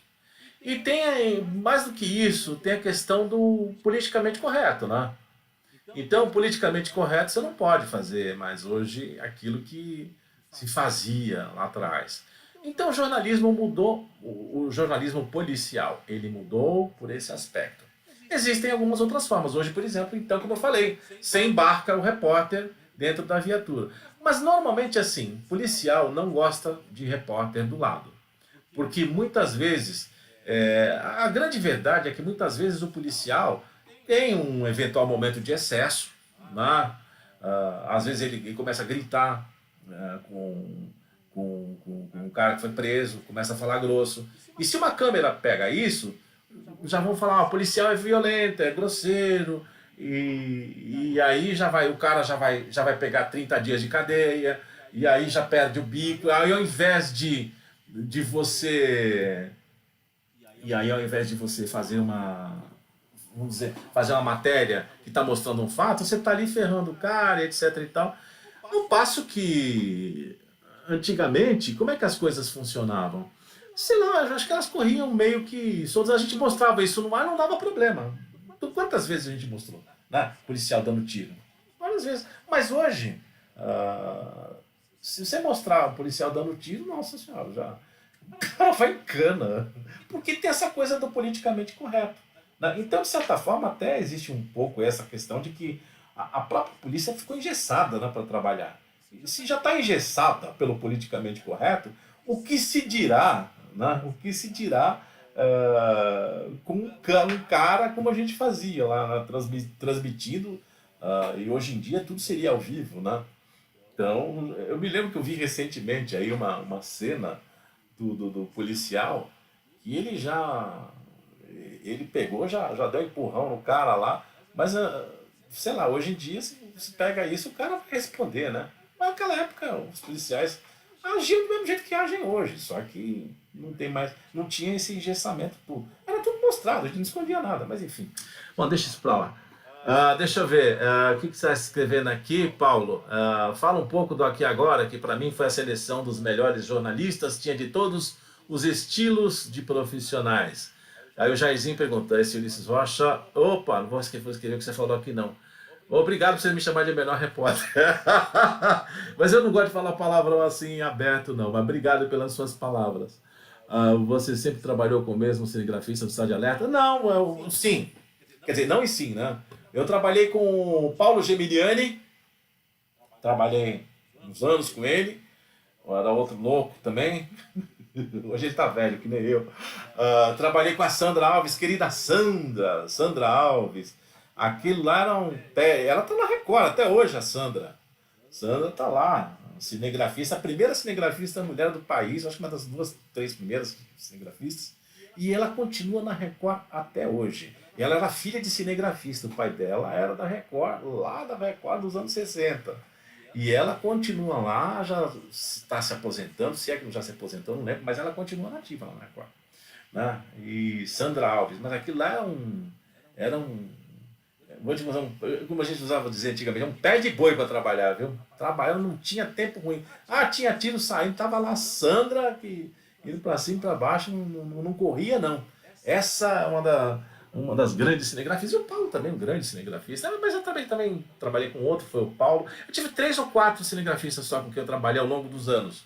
E tem, mais do que isso, tem a questão do politicamente correto, né? Então, politicamente correto, você não pode fazer mais hoje aquilo que se fazia lá atrás. Então o jornalismo mudou, o jornalismo policial, ele mudou por esse aspecto. Existem algumas outras formas. Hoje, por exemplo, então, como eu falei, você embarca o repórter dentro da viatura. Mas normalmente assim, policial não gosta de repórter do lado. Porque muitas vezes, a grande verdade é que muitas vezes o policial tem um eventual momento de excesso, né? Às vezes ele começa a gritar com um cara que foi preso, começa a falar grosso. E se uma câmera pega isso, já vão falar, o policial é violento, é grosseiro, e aí o cara já vai pegar 30 dias de cadeia, e aí já perde o bico, aí ao invés de você fazer vamos dizer, fazer uma matéria que está mostrando um fato, você está ali ferrando o cara, etc e tal. Ao passo que, antigamente, como é que as coisas funcionavam? Sei lá, eu acho que elas corriam meio que soltas. A gente mostrava isso no ar, não dava problema. Então, quantas vezes a gente mostrou, né? Policial dando tiro? Várias vezes. Mas hoje, se você mostrar um policial dando tiro, nossa senhora, já... o cara vai em cana. Porque tem essa coisa do politicamente correto. Então, de certa forma, até existe um pouco essa questão de que a própria polícia ficou engessada, né, para trabalhar. E se já está engessada pelo politicamente correto, o que se dirá, né, com um cara como a gente fazia lá, né, transmitido, e hoje em dia tudo seria ao vivo, né? Então, eu me lembro que eu vi recentemente aí uma cena do policial que ele pegou, já deu um empurrão no cara lá, mas, sei lá, hoje em dia, se pega isso, o cara vai responder, né? Mas naquela época, os policiais agiam do mesmo jeito que agem hoje, só que não tinha esse engessamento tudo. Era tudo mostrado, a gente não escondia nada, mas enfim. Bom, deixa isso pra lá. Deixa eu ver, o que você está escrevendo aqui, Paulo? Fala um pouco do Aqui Agora, que para mim foi a seleção dos melhores jornalistas, tinha de todos os estilos de profissionais. Aí o Jairzinho perguntou, esse Ulisses Rocha, opa, não vou escrever o que você falou aqui não. Obrigado por você me chamar de melhor repórter. Mas eu não gosto de falar palavrão assim aberto não, mas obrigado pelas suas palavras. Você sempre trabalhou com o mesmo cinegrafista do Estado de Alerta? Não, sim. Quer dizer, não e sim, né? Eu trabalhei com o Paulo Gemiliani, trabalhei uns anos com ele, era outro louco também, hoje ele tá velho, que nem eu. Trabalhei com a Sandra Alves, querida Sandra Alves, aquilo lá era ela tá na Record até hoje, a Sandra tá lá, cinegrafista, a primeira cinegrafista mulher do país, acho que uma das 2, 3 primeiras cinegrafistas, e ela continua na Record até hoje. Ela era filha de cinegrafista, o pai dela era da Record, lá da Record dos anos 60. E ela continua lá, já está se aposentando, se é que não já se aposentou, não lembro, mas ela continua nativa lá na Record. Né? E Sandra Alves, mas aquilo lá vou te mostrar como a gente usava dizer antigamente, um pé de boi para trabalhar, viu? Trabalhando, não tinha tempo ruim. Tinha tiro saindo, tava lá a Sandra, que indo para cima e para baixo, não corria não. Essa é uma das grandes cinegrafistas, e o Paulo também, um grande cinegrafista, mas eu também trabalhei com outro, foi o Paulo. Eu tive 3 ou 4 cinegrafistas só com quem eu trabalhei ao longo dos anos,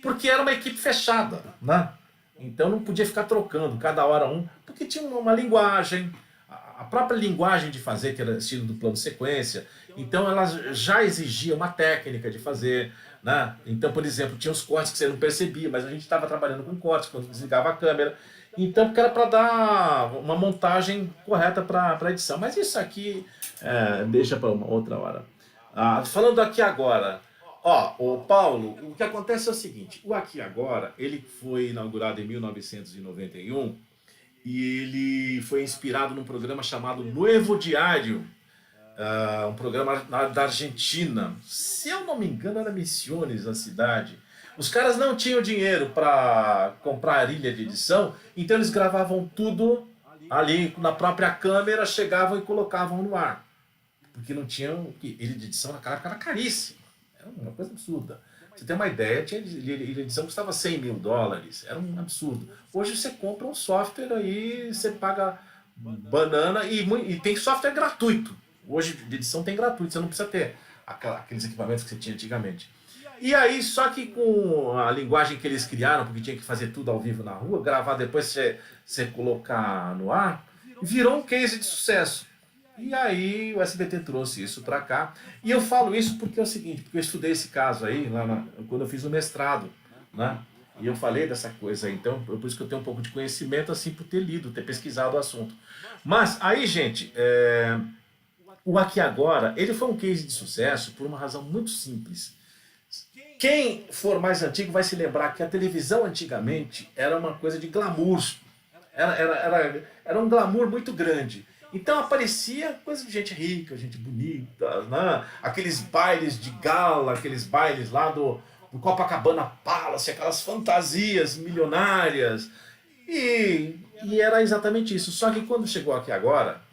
porque era uma equipe fechada, né? Então não podia ficar trocando, cada hora porque tinha uma linguagem, a própria linguagem de fazer, que era estilo do plano sequência, então ela já exigia uma técnica de fazer, né? Então, por exemplo, tinha os cortes que você não percebia, mas a gente estava trabalhando com cortes quando desligava a câmera. Então, porque era para dar uma montagem correta para a edição. Mas isso aqui deixa para uma outra hora. Falando Aqui Agora. O Paulo, o que acontece é o seguinte. O Aqui Agora, ele foi inaugurado em 1991 e ele foi inspirado num programa chamado Nuevo Diário. Um programa da Argentina. Se eu não me engano, era Misiones, a cidade. Os caras não tinham dinheiro para comprar a ilha de edição, então eles gravavam tudo ali na própria câmera, chegavam e colocavam no ar. Porque não tinham... Ilha de edição naquela época era caríssima. Era uma coisa absurda. Você tem uma ideia, ilha de edição custava $100 mil. Era um absurdo. Hoje você compra um software aí, você paga banana e tem software gratuito. Hoje de edição tem gratuito, você não precisa ter aqueles equipamentos que você tinha antigamente. E aí, só que com a linguagem que eles criaram, porque tinha que fazer tudo ao vivo na rua, gravar depois você colocar no ar, virou um case de sucesso. E aí o SBT trouxe isso para cá. E eu falo isso porque é o seguinte, porque eu estudei esse caso aí quando eu fiz o mestrado, né? E eu falei dessa coisa aí, então por isso que eu tenho um pouco de conhecimento assim por ter lido, ter pesquisado o assunto. Mas aí, gente, o Aqui Agora, ele foi um case de sucesso por uma razão muito simples. Quem for mais antigo vai se lembrar que a televisão antigamente era uma coisa de glamour. Era um glamour muito grande. Então aparecia coisa de gente rica, gente bonita, né? Aqueles bailes de gala, aqueles bailes lá do Copacabana Palace, aquelas fantasias milionárias. E era exatamente isso. Só que quando chegou Aqui Agora,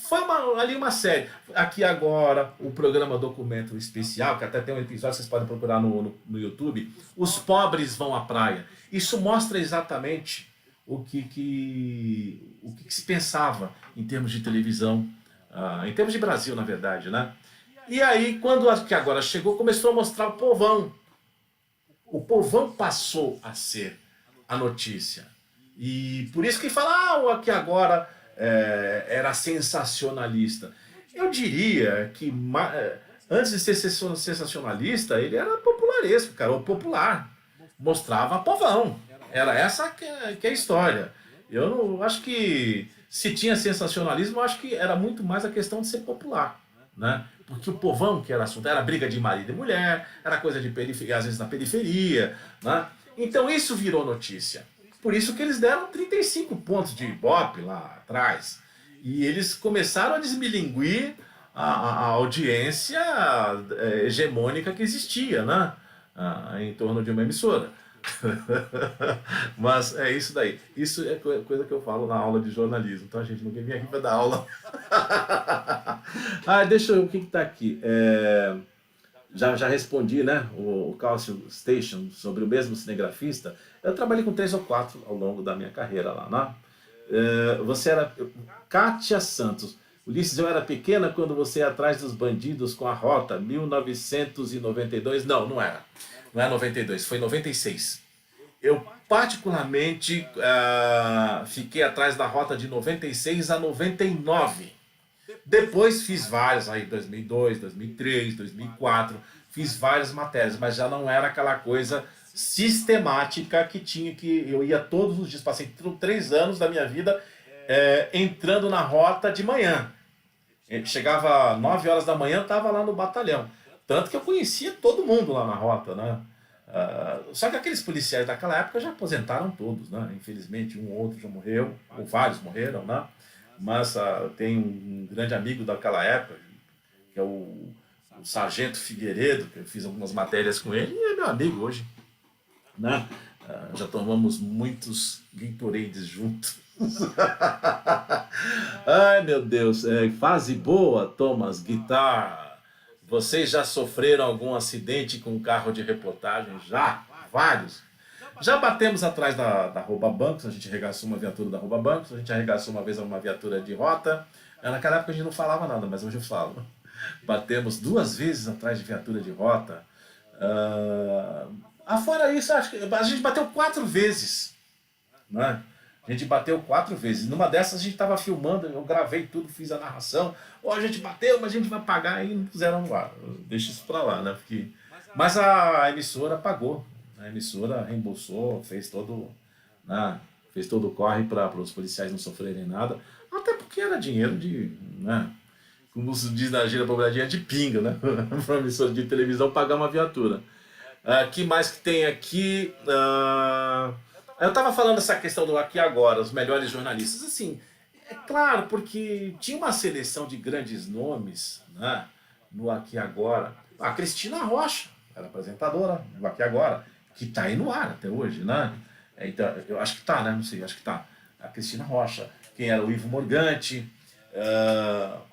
foi ali uma série. Aqui Agora, o programa Documento Especial, que até tem um episódio, vocês podem procurar no YouTube, Os Pobres Vão à Praia. Isso mostra exatamente o que se pensava em termos de televisão, em termos de Brasil, na verdade, né? E aí, quando Aqui Agora chegou, começou a mostrar o povão. O povão passou a ser a notícia. E por isso que fala, o Aqui Agora era sensacionalista. Eu diria que antes de ser sensacionalista, ele era popularesco, cara, ou popular. Mostrava povão. Era essa que é a história. Eu não acho que se tinha sensacionalismo, eu acho que era muito mais a questão de ser popular, né? Porque o povão que era assunto, era briga de marido e mulher, era coisa de periferia, às vezes na periferia, né? Então isso virou notícia. Por isso que eles deram 35 pontos de Ibope lá atrás. E eles começaram a desmilinguir a audiência hegemônica que existia, né? Em torno de uma emissora. Mas é isso daí. Isso é coisa que eu falo na aula de jornalismo, tá, gente? Não vem aqui para dar aula. Deixa eu ver o que está aqui. Já respondi, né? O Cássio Station sobre o mesmo cinegrafista. Eu trabalhei com 3 ou 4 ao longo da minha carreira lá, né? Você era Kátia Santos. Ulisses, eu era pequena quando você ia atrás dos bandidos com a Rota, 1992. Não era. Não é 92, foi 96. Eu particularmente fiquei atrás da Rota de 96 a 99. Depois fiz várias, aí 2002, 2003, 2004, fiz várias matérias, mas já não era aquela coisa sistemática que eu ia todos os dias. Passei 3 anos da minha vida entrando na Rota de manhã. Chegava 9 horas da manhã, estava lá no batalhão. Tanto que eu conhecia todo mundo lá na Rota, né? Só que aqueles policiais daquela época já aposentaram todos, né? Infelizmente um ou outro já morreu, ou vários morreram, né? Mas tem um grande amigo daquela época, que é o Sargento Figueiredo, que eu fiz algumas matérias com ele, e é meu amigo hoje, né? Já tomamos muitos Gatorades juntos. Ai, meu Deus, fase boa, Thomas Guitar. Vocês já sofreram algum acidente com um carro de reportagem? Já, vários. Já batemos atrás da Rouba Bancos, a gente arregaçou uma viatura da Rouba Bancos, a gente arregaçou uma vez uma viatura de Rota. Naquela época a gente não falava nada, mas hoje eu falo. Batemos 2 vezes atrás de viatura de Rota. Fora isso, acho que a gente bateu 4 vezes. Né? A gente bateu 4 vezes. Numa dessas a gente estava filmando, eu gravei tudo, fiz a narração. A gente bateu, mas a gente vai pagar, e não puseram no ar. Deixa isso pra lá, né? Mas a emissora pagou. A emissora reembolsou, fez todo o corre para os policiais não sofrerem nada. Até porque era dinheiro de, né? Como se diz na gíria popular, dinheiro de pinga, né? Para uma emissora de televisão pagar uma viatura. Que mais que tem aqui? Eu estava falando essa questão do Aqui Agora, os melhores jornalistas. Assim, é claro, porque tinha uma seleção de grandes nomes, né, no Aqui Agora. A Cristina Rocha era apresentadora do Aqui Agora, que está aí no ar até hoje, né? Então, eu acho que está, né? Não sei, acho que está. A Cristina Rocha. Quem era o Ivo Morgante.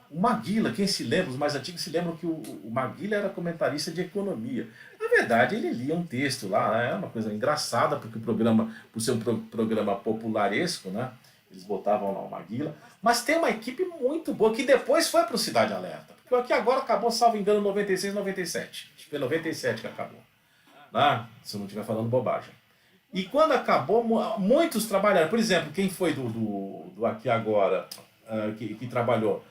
O Maguila, quem se lembra, os mais antigos se lembram que o Maguila era comentarista de economia. Na verdade, ele lia um texto lá, é uma coisa engraçada, porque o programa, por ser um programa popularesco, né, eles botavam lá o Maguila. Mas tem uma equipe muito boa, que depois foi para o Cidade Alerta. Porque aqui agora acabou, salvo engano, 96, 97. Acho que foi 97 que acabou. Né? Se eu não estiver falando bobagem. E quando acabou, muitos trabalharam. Por exemplo, quem foi do Aqui Agora, que trabalhou?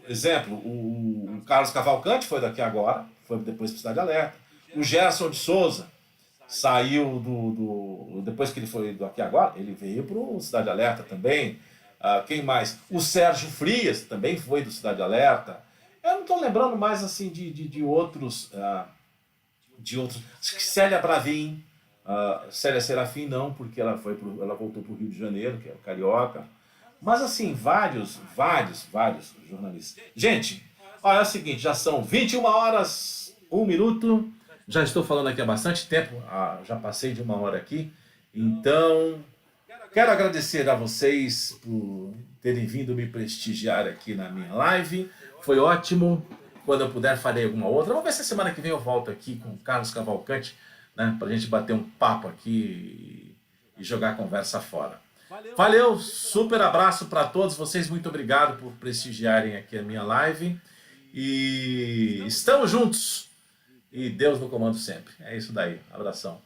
Exemplo, o Carlos Cavalcante foi daqui agora, foi depois para Cidade Alerta. O Gerson de Souza saiu depois que ele foi do Aqui Agora, ele veio para o Cidade Alerta também. Quem mais? O Sérgio Frias também foi do Cidade Alerta. Eu não estou lembrando mais assim de outros. Acho que Célia Bravin, Célia Serafim não, porque ela voltou para o Rio de Janeiro, que é o Carioca. Mas assim, vários jornalistas. Gente, é o seguinte, já são 21 horas, 1 minuto. Já estou falando aqui há bastante tempo, já passei de 1 hora aqui. Então, quero agradecer a vocês por terem vindo me prestigiar aqui na minha live. Foi ótimo. Quando eu puder, farei alguma outra. Vamos ver se semana que vem eu volto aqui com o Carlos Cavalcante, né, para a gente bater um papo aqui e jogar a conversa fora. Valeu, super abraço para todos vocês, muito obrigado por prestigiarem aqui a minha live. E estamos juntos. E Deus no comando sempre. É isso daí, abração.